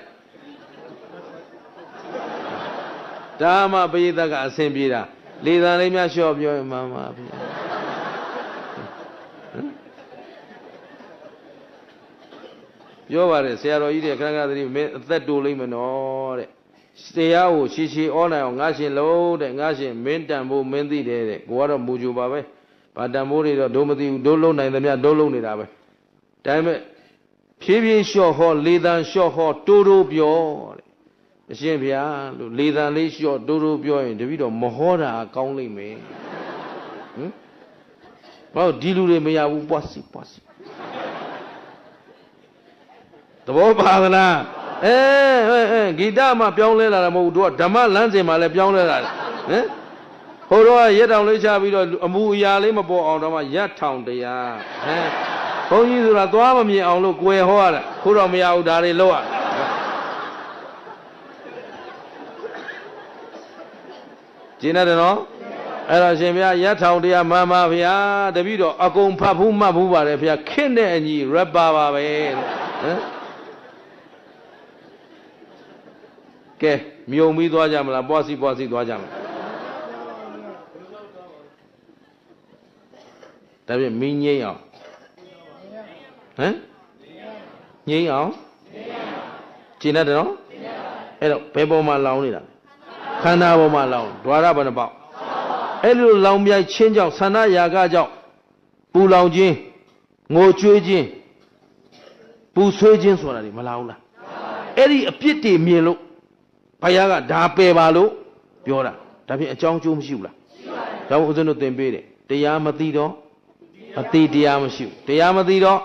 ဒါမှပရိသတ်ကအဆင်ပြေတာလေသံလေးများလျှော့ပြောရင်မှန်ပါဗျာပြောပါတယ်ဆရာတော်ကြီးတွေခဏခဏသတိမင်းအသက်တိုးလိမ့်မယ်နော်တဲ့တရားကိုရှည်ရှည်ဩနိုင်အောင်ငါရှင်လုံးတဲ့ငါရှင်မင်းတန်ဖို့မင်းသိတယ်တဲ့ကိုကတော့မူကြပါပဲဗာတန်ဖို့တွေတော့ဒုမသိဘူးဒုလုံးနိုင်သမျှဒုလုံးနေတာပဲဒါပေမဲ့ဖြည်းဖြည်းလျှော့ဟောလေသံလျှော့ဟောတိုးတိုးပြောတဲ့အရှင်ဗျာလို့လေသံလေးလျှော့တိုးတိုးပြောရင်တပည့်တော်မဟောတာကောင်းလိမ့်မယ်ဘာလို့ဒီလူတွေမရဘူးပွားစီသဘောပါသလားဂီတမှပြောင်းလဲလာတာမဟုတ်ဘူးတို့ကဓမ္မလမ်းစဉ်မှာလည်းပြောင်းလဲလာတယ်ဟိုတော့ရက်တောင်လေးချပြီးတော့အမူအရာလေးမပေါ်အောင်တော့မှရက်ထောင်တရားဘုန်းကြီးဆိုတာသွားမမြင်အောင်လို့ကြွယ်ဟောရတာခုတော့မရဘူးဒါတွေလောက်ရကျင်းတယ်နော်အဲ့တော့ရှင်ဘုရားရက်ထောင်တရားမှန်ပါဗျာတပည့်တော်အကုန်ဖတ်ဘူးမှတ်ဘူးပါတယ်ဗျာခင့်တဲ့အညီ rapper ပါပဲကဲမြုံပြီးသွားကြမလားပွားစီသွားကြမလားဒါဖြင့်မင်းငိမ့်အောင်ငိမ့်အောင်ကျင်းတယ်နော်အဲ့တော့ဘယ်ပေါ်မှာလောင်နေတာခန္ဓာပေါ်မှာလောင်ဓွာရဘယ်နှပေါက်အဲ့လိုလောင်ပြိုင်ချင်းကြောင့်ဆန္ဒရာဂကြောင့်ပူလောင်ခြင်းငိုကြွေးခြင်းပူဆွေးခြင်းဆိုတာတွေမလောင်လားအဲ့ဒီအပြစ်တွေမြင်လို့ဘုရားကဒါပယ်ပါလို့ပြောတာဒါဖြင့်အကြောင်းကျိုးမရှိဘူးလားရှိပါဘူးဒါကြောင့်ဦးဇင်းတို့သင်ပေးတယ်တရားမသိတော့အတိတရားမရှိဘူးတရားမသိတော့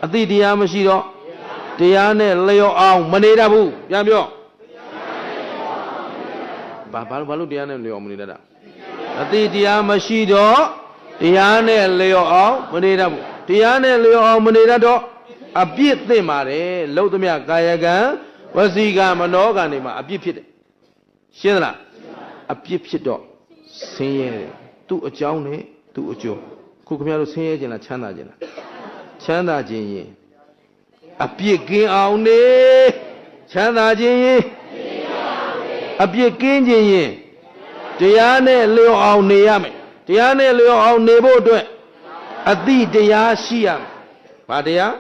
အတိတရားမရှိတော့တရားနဲ့လျော့အောင်မနေတတ်ဘူးပြန်ပြောဘာလို့တရားနဲ့လျော့မနေတတ်တာအတိတရားမရှိတော့တရားနဲ့လျော့အောင်မနေတတ်ဘူးတရားနဲ့လျော့အောင်မနေတတ်တော့အပြစ်သိမှာတယ်လှုပ်သမျှကာယကံဝစီကမနောကံတွေမှာအပြစ်ဖြစ်တယ်ရှင်းသလားအပြစ်ဖြစ်တော့ဆင်းရဲတယ်သူ့အကြောင်းနဲ့သူ့အကျိုးခုခင်ဗျားတို့ဆင်းရဲခြင်းလားချမ်းသာခြင်းလားချမ်းသာခြင်းရင်အပြစ်ကင်းအောင်နေချမ်းသာခြင်းရင်အပြစ်ကင်းခြင်းရင်တရားနဲ့လျော့အောင်နေရမယ်တရားနဲ့လျော့အောင်နေဖို့အတွက်အတိတရားရှိရမယ်ဘာတရား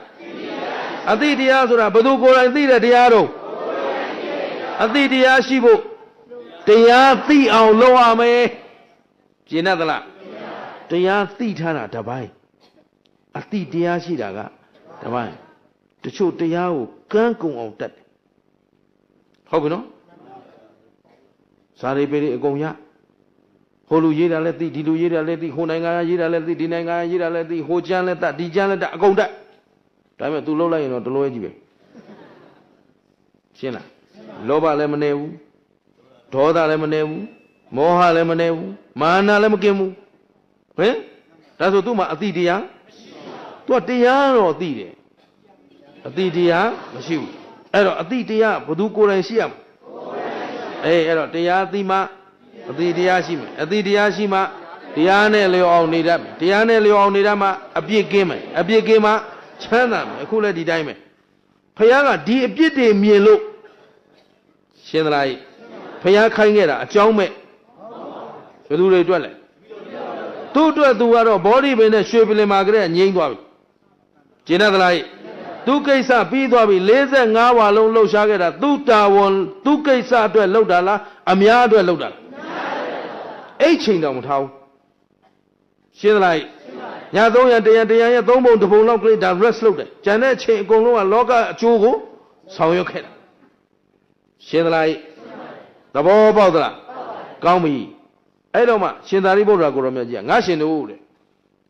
အတိတရားဆိုတာဘယ်သူကိုယ်တိုင်သိတဲ့တရားတော့အတိတရားရှိဖို့တရားသိအောင်လုပ်ရမယ်ကျင့်တတ်သလားတရားသိထားတာတစ်ပိုင်းအတိတရားရှိတာကတစ်ပိုင်းတချို့တရားကိုကန်းကုံအောင်တတ်တယ်ဟုတ်ပြီနော်စာရိပေတွေအကုန်ရဟိုလူရေးတာလည်းသိဒီလူရေးတာလည်းသိဟိုနိုင်ငံရေးတာလည်းသိဒီနိုင်ငံရေးတာလည်းသိဟိုကျမ်းလည်းတတ်ဒီကျမ်းလည်းတတ်အကုန်တတ်ဒါပေမဲ့ तू လှုပ်လိုက်ရင်တော့တလွဲကြီးပဲရှင်းလားလောဘလည်းမနေဘူးဒေါသလည်းမနေဘူးမောဟလည်းမနေဘူးမာနလည်းမကင်းဘူးဟင်ဒါဆို तू မှာအတိတရား तू တရားတော့သိတယ်အတိတရားမရှိဘူးအဲ့တော့အတိတရားဘယ်သူကိုယ်တိုင်ရှိရမလဲအဲ့တော့တရားသိမှအတိတရားရှိမယ်အတိတရားရှိမှတရားနဲ့လျော်အောင်နေတတ်မယ်တရားနဲ့လျော်အောင်နေတတ်မှအပြစ်ကင်းမယ်အပြစ်ကင်းမှချမ်းသာမယ်အခုလည်းဒီတိုင်းပဲဘုရားကဒီအပြစ်တွေမြင်လို့ရှင်းသလားဘုရားခိုင်းခဲ့တာအကြောင်းမဲ့ဘယ်သူတွေအတွက်လဲသူ့အတွက်သူကတော့ဘောဓိပင်နဲ့ရွှေပလင်မာကလေးငြိမ်းသွားပြီကျင်းတတ်သလား သူကိစ္စပြီးသွားပြီ45ဝါလုံးလှုပ်ရှားခဲ့တာသူတာဝန်သူကိစ္စအတွက်လှုပ်တာလားအများအတွက်လှုပ်တာလားအဲ့ချိန်တော့မထားဘူးရှင်းသလားည300တရားရဲ့3ပုံ2ပုံလောက်ကလေးဒါ rest လုပ်တယ်ကျန်တဲ့အချိန်အကုန်လုံးကလောကအကျိုးကိုဆောင်ရွက်ခဲ့တာရှင်းသလားသဘောပေါက်သလားကောင်းပြီအဲ့တော့မှရှင်သာရိပုတ္တရာကိုရောမြတ်ကြီးကငါရှင်တို့တဲ့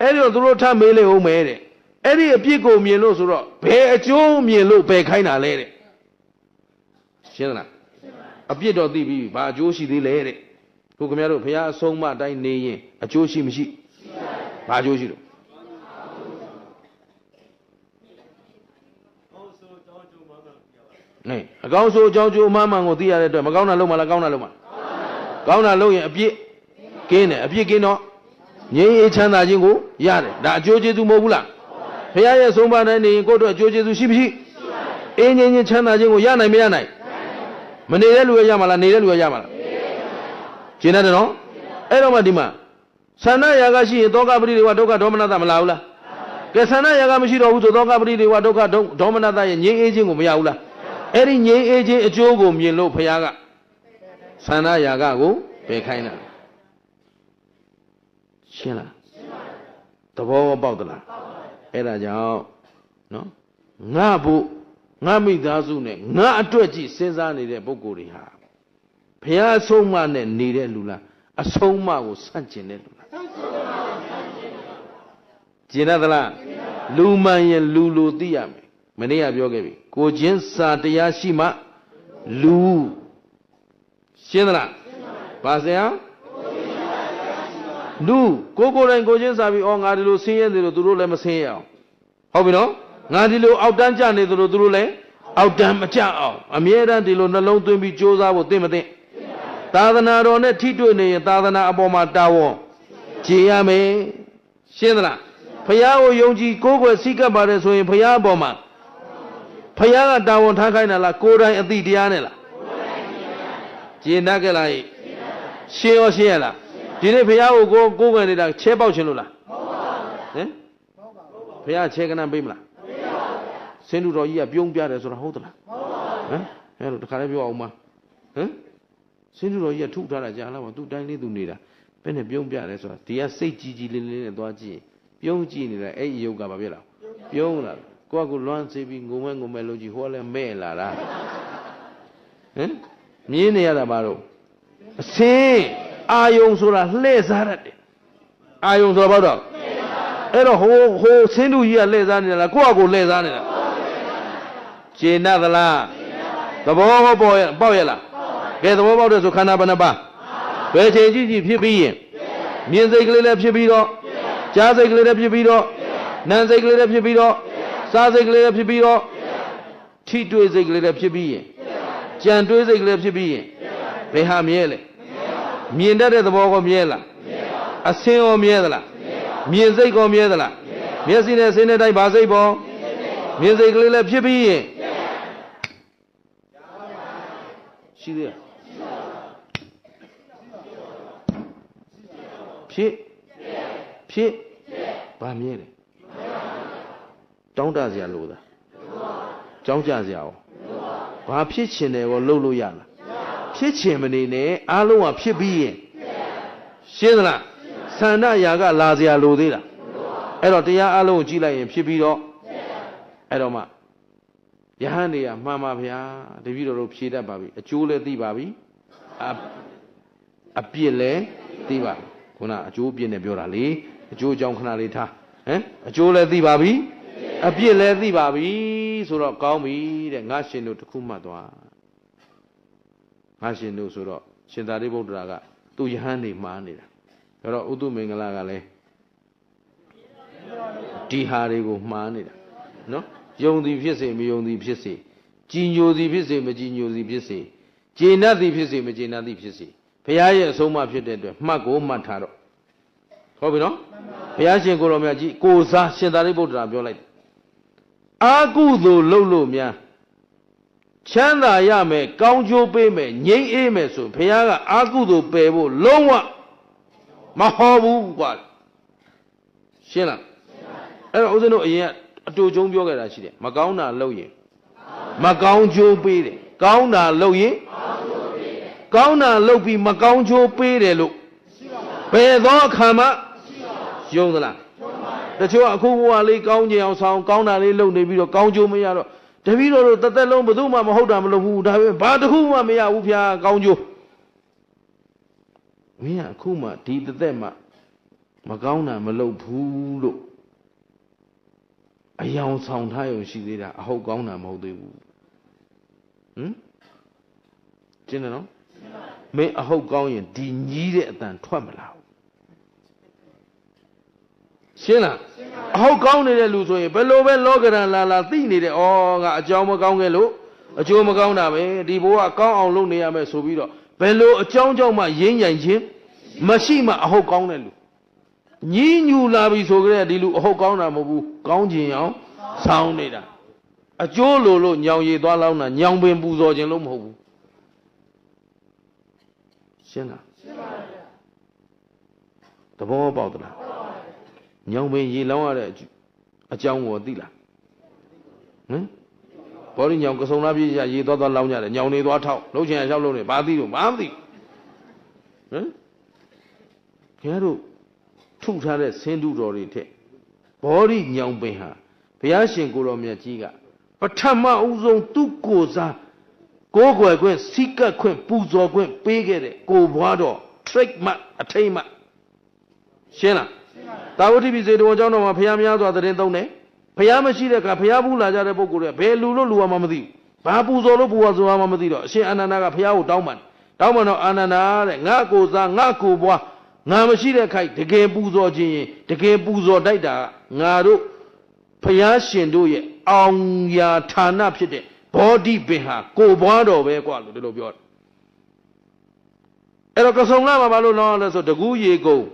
အဲ့ဒီတော့သူတို့ထမေးလေဦးမယ်တဲ့အဲ့ဒီအပြစ်ကိုမြင်လို့ဆိုတော့ဘယ်အကျိုးမြင်လို့ဘယ်ခိုင်းတာလဲတဲ့ရှင်းသလားအပြစ်တော့သိပြီဘာအကျိုးရှိသေးလဲတဲ့ခုခင်ဗျားတို့ဘုရားအဆုံးအမအတိုင်းနေရင်အကျိုးရှိမရှိဘာအကျိုးရှိလို့အကောင်းဆိုအကြောင်းကျိုးအမှန်မှန်ကိုသိရတဲ့အတွက်မကောင်းတာလုပ်မှလားကောင်းတာလုပ်မှကောင်းတာလုပ်ရင်အပြစ်ကင်းတယ်အပြစ်ကင်းတော့ငြိမ်းအေးချမ်းသာခြင်းကိုရတယ်ဒါအကျိုးကျေးဇူးမဟုတ်ဘူးလားဘုရားရဲ့ဆုံးမတိုင်းနေရင်ကိုယ့်အတွက်အကျိုးကျေးဇူးရှိမရှိအေးငြိမ်းချမ်းသာခြင်းကိုရနိုင်မရနိုင်မနေတဲ့လူရရမှာလားနေတဲ့လူရရမှာလားကျင်တယ်နော်အဲ့တော့မှဒီမှာသန္နရာဂရှိရင်သောကပရိဒေဝဒုက္ခဒေါမနတမလာဘူးလားကဲသန္နရာဂမရှိတော့ဘူးဆိုသောကပရိဒေဝဒုက္ခဒေါမနတရဲ့ငြိမ်းအေးခြင်းကိုမရဘူးလားအဲ့ဒီငြိမ်းအေးခြင်းအကျိုးကိုမြင်လို့ဘုရားကသန္နရာဂကိုပယ်ခိုင်းတာရှင်းလားသဘောပေါက်သလားအဲ့ဒါကြောင့်နော်ငါဖို့ငါမိသားစုနဲ့ငါအတွက်ကြည့်စဉ်းစားနေတဲ့ပုဂ္ဂိုလ်တွေဟာဘုရားအဆုံးအမနဲ့နေတဲ့လူလားအဆုံးအမကိုဆန့်ကျင်တဲ့လူလားကျင်သလားလူမှန်ရင်လူလိုသိရမယ်မနေ့ကပြောခဲ့ပြီကိုချင်းစာတရားရှိမှလူရှင်းသလားဘာစရာလူကိုယ်တိုင်ကိုချင်းစာပြီးဩငါဒီလိုဆင်းရဲတယ်လို့သူတို့လည်းမဆင်းရအောင်ဟုတ်ပြီနော်ငါဒီလိုအောက်တန်းကြနေတယ်လို့သူတို့လည်းအောက်တန်းမကြအောင်အမြဲတမ်းဒီလိုနှလုံးသွင်းပြီးကြိုးစားဖို့သိမသိသာသနာတော်နဲ့ထိတွေ့နေရင်သာသနာအပေါ်မှာတာဝန်ကျေရမယ်ရှင်းသလားဖယားကိုယုံကြည်ကိုးကွယ်စိတ်ကပ်ပါတယ်ဆိုရင်ဖယားအပေါ်မှာဖယားကတာဝန်ထားခိုင်းတာလားကိုယ်တိုင်အသိတရားနဲ့လားကျေနပ်ကြလားရှင်းရောရှင်းရလားဒီနေ့ဖယားကိုကိုးကွယ်နေတာချဲပေါက်ခြင်းလို့လားဟင်ဖယားချဲကနပေးမလားစင်လူတော်ကြီးကပြုံးပြတယ်ဆိုတာဟုတ်သလားဟမ်အဲ့လိုတခါလေးပြောအောင်မဟမ်စင်လူတော်ကြီးကထုထားတာကြာလာပါသူ့တိုင်းလေးသူနေတာဘယ်နဲ့ပြုံးပြတယ်ဆိုတာဒီကစိတ်ကြီးကြီးလေးလေးနဲ့သွားကြည့်ပြုံးကြည့်နေတာအဲ့ဒီယုတ်ကဘာဖြစ်လားပြုံးလာကိုကလွမ်းစေးပြီးငုံမဲလို့ကြီးဟောလဲမဲ့လာတာဟမ်မြင်းနေရတာဘာလို့အစင်းအာယုံဆိုတာလှည့်စားရတယ်အာယုံဆိုတာဘာတော့အဲ့တော့ဟိုဆင်းလူကြီးကလှည့်စားနေတာလားကိုကလှည့်စားနေတာကျေနပ်သလားသဘောပေါက်ရလားကဲသဘောပေါက်တယ်ဆိုခန္ဓာဘယ်နှပါဘယ်ချိန်ကြည့်ဖြစ်ပြီးရင်မြင်စိတ်ကလေးလည်းဖြစ်ပြီးတော့ကြားစိတ်ကလေးလည်းဖြစ်ပြီးတော့နာမ်စိတ်ကလေးလည်းဖြစ်ပြီးတော့စားစိတ်ကလေးလည်းဖြစ်ပြီးတော့ထိတွေ့စိတ်ကလေးလည်းဖြစ်ပြီးရင်ကြံတွေးစိတ်ကလေးဖြစ်ပြီးရင်ဘယ်ဟာမြဲလဲမြင်တတ်တဲ့သဘောကိုမြဲလားအစင်းရောမြဲသလားမြင်စိတ်ကိုမြဲသလားမျက်စိနဲ့စင်းတဲ့တိုင်းဘာစိတ်ပေါ်မြင်စိတ်ကလေးလည်းဖြစ်ပြီးရင်ရှိသေးလားဖြစ်ဘာမြဲလဲတောင်းတစရာလို့သာကြောင်းကြစရာရောဘာဖြစ်ချင်တယ်ကိုလှုပ်လို့ရလားဖြစ်ချင်မနေနဲ့အားလုံးကဖြစ်ပြီးရင်ရှင်းသလားဆန္ဒရာကလာစရာလိုသေးလားအဲ့တော့တရားအားလုံးကိုကြည့်လိုက်ရင်ဖြစ်ပြီးတော့အဲ့တော့မှယဟန်တွေကမှန်ပါဗျာတပည့်တော်တို့ဖြေတတ်ပါပြီအကျိုးလည်းသိပါပြီအပြစ်လည်းသိပါခုနအကျိုးအပြစ်နဲ့ပြောတာလေအကျိုးအကြောင်းခဏလေးထားဟမ်အကျိုးလည်းသိပါပြီအပြစ်လည်းသိပါပြီဆိုတော့ကောင်းပြီတဲ့ငါရှင်တို့တစ်ခုမှတ်သွားငါရှင်တို့ဆိုတော့ရှင်သာရိပုတ္တရာကသူယဟန်နေမှားနေတာဒါတော့ဥတုမင်္ဂလာကလည်းဒီဟာတွေကိုမှားနေတာနော်ယုံသည်ဖြစ်စေမယုံသည်ဖြစ်စေကြည်ညိုသည်ဖြစ်စေမကြည်ညိုသည်ဖြစ်စေကျေနပ်သည်ဖြစ်စေမကျေနပ်သည်ဖြစ်စေဘုရားရဲ့အဆုံးအမဖြစ်တဲ့အတွက်မှတ်ကိုမှတ်ထားတော့ဟုတ်ပြီနော်ဘုရားရှင်ကိုတော်မြတ်ကြီးကိုစားရှင်သာရိပုတ္တရာပြောလိုက်အာကုသိုလ်လုပ်လို့များချမ်းသာရမယ်ကောင်းကျိုးပေးမယ်ငြိမ်းအေးမယ်ဆိုဘုရားကအာကုသိုလ်ပယ်ဖို့လုံးဝမဟောဘူးကွာရှင်းလားအဲ့တော့ဦးဇင်းတို့အရင် တူကျုံပြောခဲ့တာရှိတယ်မကောင်းတာလုပ်ရင်မကောင်းကျိုးပေးတယ်ကောင်းတာလုပ်ရင်ကောင်းတာလုပ်ပြီးမကောင်းကျိုးပေးတယ်လို့ဘယ်သောအခါမှယုံသလားတချို့အခုဘဝလေးကောင်းကြအောင်ဆောင်ကောင်းတာလေးလုပ်နေပြီးတော့ကောင်းကျိုးမရတော့တပည့်တော်တို့တစ်သက်လုံးဘယ်သူမှမဟုတ်တာမလုပ်ဘူးဒါပေမဲ့ဘာတစ်ခုမှမရဘူးဗျာကောင်းကျိုးမင်းကအခုမှဒီတစ်သက်မှမကောင်းတာမလုပ်ဘူးလို့အယောင်ဆောင်ထားရုံရှိသေးတာအဟုတ်ကောင်းတာမဟုတ်သေးဘူးကျင်းတယ်နော်မင်းအဟုတ်ကောင်းရင်ဒီညီးတဲ့အတန်ထွက်မလာဘူးရှင်းလားအဟုတ်ကောင်းနေတဲ့လူဆိုရင်ဘယ်လိုပဲလောကရန်လာသိနေတယ်ဩငါအကြောင်းမကောင်းခဲ့လို့အကျိုးမကောင်းတာပဲဒီဘဝကောင်းအောင်လုပ်နေရမယ်ဆိုပြီးတော့ဘယ်လိုအကြောင်းကြောင့်မှရင်းရင်ချင်းမရှိမှအဟုတ်ကောင်းတဲ့လူညင်းညူလာပြီဆိုကြတဲ့ဒီလူအဟုတ်ကောင်းတာမဟုတ်ဘူးကောင်းခြင်းအောင်ဆောင်းနေတာအကျိုးလိုလို့ညောင်ရည်သွားလောင်းတာညောင်ပင်ပူဇော်ခြင်းလို့မဟုတ်ဘူးရှင်းလားရှင်းပါဗျာသဘောပေါက်သလားညောင်ပင်ရေလောင်းရတဲ့အကြောင်းကိုသိလားဘောရီညောင်ကစုံလားပြည့်ရရေသွားလောင်းကြတယ်ညောင်နေသွားထောက်လှုပ်ချင်ရလျှောက်လို့နေဘာသိလို့မသိခင်ဗျားတို့ထုထားတဲ့ဆင်းတုတော်တွေထက်ဘောရီညောင်ပင်ဟာဘုရားရှင်ကိုတော်မြတ်ကြီးကပထမဦးဆုံးသူ့ကိုယ်စားကိုးကွယ်ခွင့်စီကပ်ခွင့်ပူဇော်ခွင့်ပေးခဲ့တဲ့ကိုဘွားတော် trademark အထိမ့်မှရှင်းလားတာဝတိပိစေတော်ကျောင်းတော်မှာဘုရားများစွာသတင်းသုံးတယ်ဘုရားမရှိတဲ့အခါဘုရားဘူးလာကြတဲ့ပုဂ္ဂိုလ်တွေဘယ်လူလို့လူမှမသိဘူးဘာပူဇော်လို့ပူဇော်ဆိုတာမှမသိတော့အရှင်အာနန္ဒာကဘုရားကိုတောင်းပန်တော့အာနန္ဒာတဲ့ငါကိုစားငါကိုဘွားငါမရှိတဲ့ခိုက်တကယ်ပူဇော်ခြင်းရင်တကယ်ပူဇော်တိုက်တာငါတို့ဘုရားရှင်တို့ရဲ့အောင်ရာဌာနဖြစ်တဲ့ဘောဓိပင်ဟာကိုဘွားတော်ပဲကွာလို့ဒီလိုပြောတယ်အဲ့တော့ကဆုံလာမှာဘာလို့လောင်းလဲဆိုတကူးရေကုန်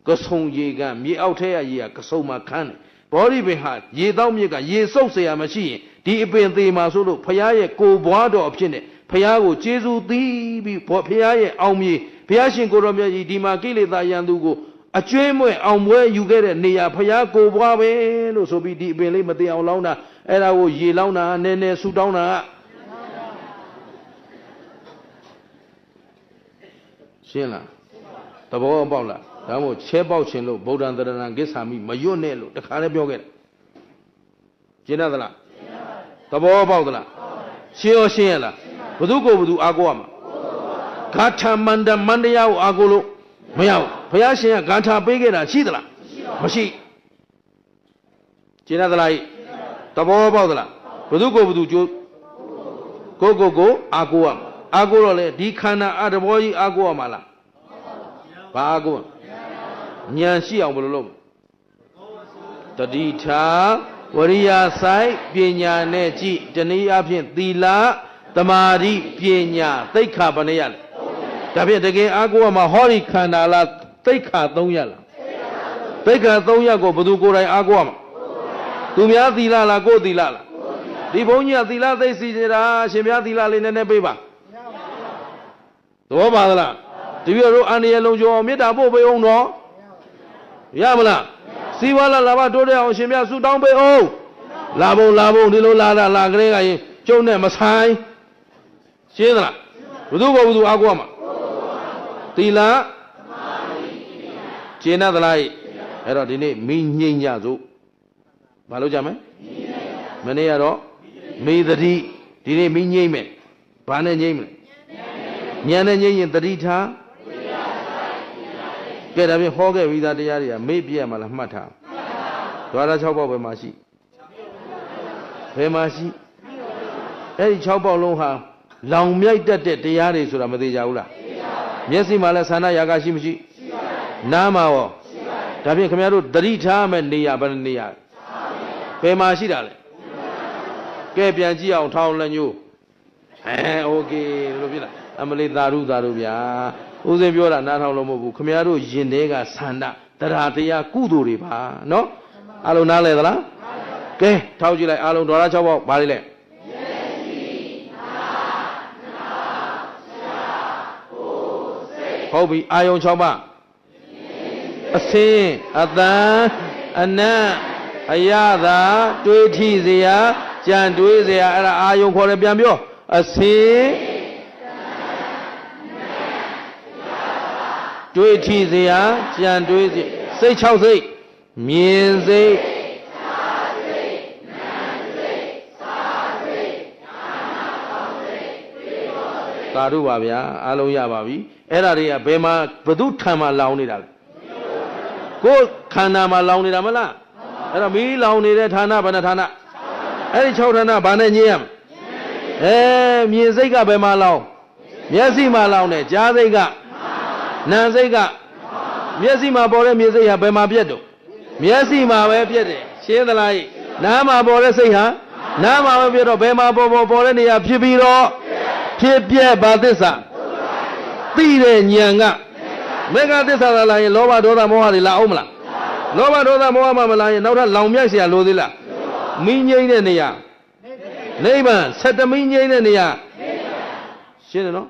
ကဆုံရေကမြေအောက်ထဲရရေကကဆုံမှာခန်းတယ်ဘောဓိပင်ဟာရေတောက်မြစ်ကရေစုပ်เสียမရှိရင်ဒီအပင်သေးမှာဆိုလို့ဘုရားရဲ့ကိုဘွားတော်အဖြစ်နဲ့ဘုရားကိုကျေးဇူးသိပြီးဘုရားရဲ့အောင်မြေဘုရားရှင်ကိုတော်မြတ်ကြီးဒီမှာကိလေသာရန်သူကိုအကျွေးမွဲ့အောင်ပွဲယူခဲ့တဲ့နေရာဘုရားကိုဘွားပဲလို့ဆိုပြီးဒီအပင်လေးမသိအောင်လောင်းတာအဲ့ဒါကိုရေလောင်းတာနည်းနည်းဆူတောင်းတာရှင်းလားသဘောပေါက်လားဒါမို့ချဲပေါက်ခြင်းလို့ဗုဒ္ဓံတရဏံကိစ္ဆာမိမရွတ်နဲ့လို့တခါလည်းပြောခဲ့တယ်ရှင်းသလားသဘောပေါက်သလားရှင်းရောရှင်းရလားဘသူကိုဘသူအားကိုးရမှာဂါထာမန္တမန္တရားကိုအားကိုးလို့မရဘူးဘုရားရှင်ကဂါထာပေးခဲ့တာရှိသလားမရှိရှင်းသလားသဘောပေါက်သလားဘသူကိုဘသူကျိုးကိုအားကိုးရမှာအားကိုးတော့လေဒီခန္ဓာအတဘောကြီးအားကိုးရမှာလားဘာအားကိုးဉာဏ်ရှိအောင်ဘယ်လိုလုပ်တတိထာဝရိယဆိုင်ပညာနဲ့ကြည်တနည်းအားဖြင့်သီလသမာဓိပညာသိက္ခာဘယ်နှရလဲဒါဖြင့်တကယ်အားကိုးရမှာဟောဒီခန္ဓာလားသိက္ခာ3ရပ်လားသိက္ခာ3ရပ်ကိုဘယ်သူကိုယ်တိုင်အားကိုးရမှာသူများသီလလားကိုယ်သီလလားဒီဘုန်းကြီးကသီလသိသိနေတာရှင်များသီလလေးနည်းနည်းပေးပါသဘောပါသလားတပည့်တော်အန္တရာယ်လုံးကျော်မေတ္တာပို့ပေးအောင်တော့ရမလားစီဝါလာဘတိုးတဲ့အောင်ရှင်များဆုတောင်းပေးအောင်လာဖို့ဒီလိုလာကလေးကရင်ကျုံနဲ့မဆိုင်ရှင်းသလားဘသူကိုဘသူအားကိုးမှာသီလကျင့်သလားအဲ့တော့ဒီနေ့မိငိမ့်ကြစို့ဘာလို့ကြမလဲမနေ့ကတော့မိသတိဒီနေ့မိငိမ့်မယ်ဘာနဲ့ငိမ့်မလဲဉာဏ်နဲ့ငိမ့်ရင်တတိထားကဲဒါဖြင့်ဟောခဲ့ပြီးသားတရားတွေကမေ့ပြရမှာလားမှတ်ထားဒွါရ6ပေါက်ဘယ်မှာရှိအဲ့ဒီ6ပေါက်လုံးဟာလောင်မြိုက်တတ်တဲ့တရားတွေဆိုတာမသေးကြဘူးလားမျက်စိမှာလည်းဆန္ဒရာဂရှိမရှိနားမှာရောဒါဖြင့်ခင်ဗျားတို့တတိထားမဲ့နေရာဘယ်နေရာဘယ်မှာရှိတာလဲကဲပြန်ကြည့်အောင်ထောင်းလက်ညိုးโอเคလို့ဖြစ်လားအမလေးသာရုဗျာဦးစင်ပြောတာနားထောင်လို့မဟုတ်ဘူးခင်ဗျားတို့ယင်တဲကဆန္ဒတရားတရားကုသိုလ်တွေပါနော်အားလုံးနားလဲသလားကဲထောက်ကြည့်လိုက်အားလုံးဒေါ်လာ6ပေါက်ပါလိမ့်လေဟုတ်ပြီအာယုံ6ပါအစင်းအတန်အနတ် အရသာတွေးထီเสียကြံတွေးเสียအဲ့ဒါအာယုံခေါ်တယ်ပြန်ပြောအစင်တွေးထီเสียကြံတွေးเสียစိတ်6စိတ်မြင်စိတ်သာဓုပါဗျာအားလုံးရပါပြီအဲ့ဒါတွေကဘယ်မှာဘု து ထံမှာလောင်နေတာလဲကိုယ်ခန္ဓာမှာလောင်နေတာမလားအဲ့တော့မီးလောင်နေတဲ့ဌာနဘယ်နှဌာနအဲ့ဒီ6ဌာနဘာနဲ့ညင်းရမလဲမြင်စိတ်ကဘယ်မှာလောင်မျက်စိမှာလောင်တယ်ကြားစိတ်ကနာစိတ်ကမျက်စိမှာပေါ်တဲ့မြင်စိတ်ဟာဘယ်မှာပြတ်တော့မျက်စိမှာပဲပြတ်တယ်ရှင်းသလားနားမှာပေါ်တဲ့စိတ်ဟာနားမှာပဲပြတ်တော့ဘယ်မှာပေါ်တဲ့နေရာဖြစ်ပြီးတော့ဖြစ်ပြက်ဘာသစ္စာသိတဲ့ဉာဏ်ကမေဃသစ္စာလာလာရင်လောဘဒေါသမောဟတွေလာအောင်မလားလောဘဒေါသမောဟမှမလာရင်နောက်ထပ်လောင်မြိုက်เสียလိုသေးလားမင်းငိမ့်တဲ့နေရာနိဗ္ဗာန်7မင်းငိမ့်တဲ့နေရာရှင်းတယ်နော်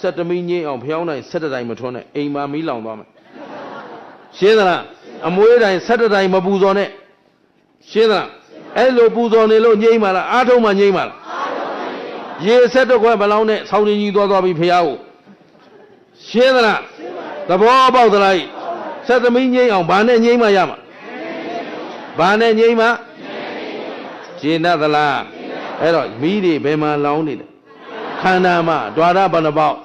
7မင်းငိမ့်အောင်ဖျောင်းတိုင်း7တိုင်မထွန်းနဲ့အိမ်မှာမီးလောင်သွားမယ်ရှင်းသလားအမွေးတိုင်း7တိုင်မပူဇော်နဲ့ရှင်းသလားအဲ့လိုပူဇော်နေလို့ငိမ့်ပါလားအားထုတ်မှငိမ့်ပါလားရေဆက်တော့ခွဲဘလောင်းနဲ့ဆောင်းကြီးသွားပြီးဖျားကိုရှင်းသလားသဘောပေါက်သလားဆက်သမီးငိမ့်အောင်ဘာနဲ့ငိမ့်မှရမှာဘာနဲ့ငိမ့်မှရှင်းတတ်သလားအဲ့တော့မီးတွေဘယ်မှာလောင်းနေလဲခန္ဓာမှာဓာရဘဏ္ဍပေါက်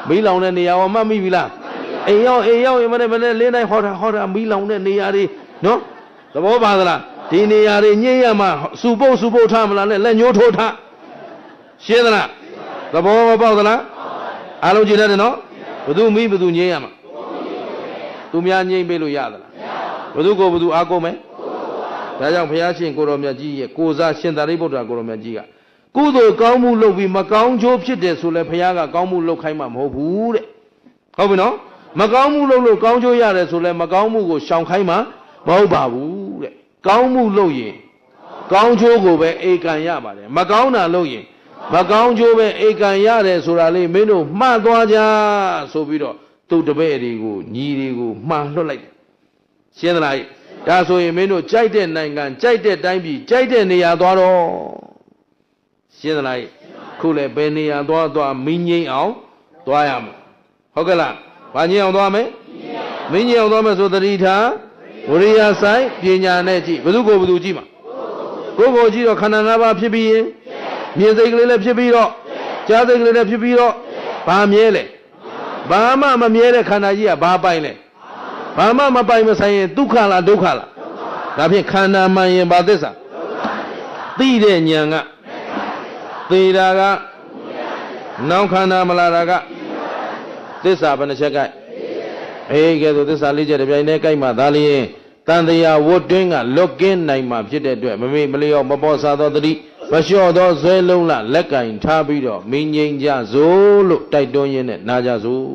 မီးလောင်တဲ့နေရာကိုမှတ်မိပြီလားအိမ်ရောက်ရင်မနေ့လင်းတိုင်းဟောတာမီးလောင်တဲ့နေရာတွေနော်သဘောပါသလားဒီနေရာတွေညှိရမှစုပုတ်ထားမလားနဲ့လက်ညှိုးထိုးထားရှင်းသလားသဘောမပေါက်သလားအားလုံးကြည့်တတ်တယ်နော်ဘသူမိဘသူငြိမ်းရမှာသူများငြိမ်းပေးလို့ရသလားဘသူကိုဘသူအားကိုးမယ်ဒါကြောင့်ဘုရားရှင်ကိုတော်မြတ်ကြီးရဲ့ကိုစားရှင်သာရိပုတ္တရာကိုတော်မြတ်ကြီးကကုသိုလ်ကောင်းမှုလုပ်ပြီးမကောင်းကျိုးဖြစ်တယ်ဆိုလဲဘုရားကကောင်းမှုလုပ်ခိုင်းမှမဟုတ်ဘူးတဲ့ဟုတ်ပြီနော်မကောင်းမှုလုပ်လို့ကောင်းကျိုးရတယ်ဆိုလဲမကောင်းမှုကိုရှောင်ခိုင်းမှမဟုတ်ပါဘူးတဲ့ကောင်းမှုလုပ်ရင်ကောင်းကျိုးကိုပဲအေကံရပါတယ်မကောင်းတာလုပ်ရင်မကောင်းကျိုးပဲအေကံရတယ်ဆိုတာလေးမင်းတို့မှတ်သွားကြဆိုပြီးတော့သူ့တပည့်တွေကိုညီတွေကိုမှားလွတ်လိုက်တယ်ရှင်းသလားဒါဆိုရင်မင်းတို့ကြိုက်တဲ့နိုင်ငံကြိုက်တဲ့တိုင်းပြည်ကြိုက်တဲ့နေရာသွားတော့ရှင်းသလားခုလည်းဘယ်နေရာသွားမင်းငိမ့်အောင်သွားရမှာဟုတ်ကဲ့လားဘာငိမ့်အောင်သွားမယ်မင်းငိမ့်အောင်သွားမယ်ဆိုသတိထားဝိရိယဆိုင်ပညာနဲ့ကြည့်ဘယ်သူကိုဘယ်သူကြည့်မှာကိုယ်ကိုကြည့်တော့ခန္ဓာ၅ပါးဖြစ်ပြီးရင်မြင်စိတ်ကလေးလည်းဖြစ်ပြီးတော့ကြားစိတ်ကလေးလည်းဖြစ်ပြီးတော့ဘာမြဲလဲဘာမှမမြဲတဲ့ခန္ဓာကြီးကဘာပိုင်လဲဘာမှမပိုင်မဆိုင်ရင်ဒုက္ခလားဒုက္ခလားဒါဖြင့်ခန္ဓာမှန်ရင်ဘာသစ္စာသိတဲ့ဉာဏ်ကသေတာကနောက်ခန္ဓာမလာတာကသစ္စာဘယ်နှချက်ကဲကဲဆိုသစ္စာ၄ချက်တပြိုင်တည်းကိုက်မှသာလျင်တန်တရားဝတ်တွင်းကလွတ်ကင်းနိုင်မှာဖြစ်တဲ့အတွက်မမေ့မလျော့မပေါ်စားသောတတိမလျှော့သောဇွဲလုံးလလက်ကင်ထားပြီးတော့မင်းငိမ့်ကြစို့လို့တိုက်တွန်းရင်းနဲ့နာကြစို့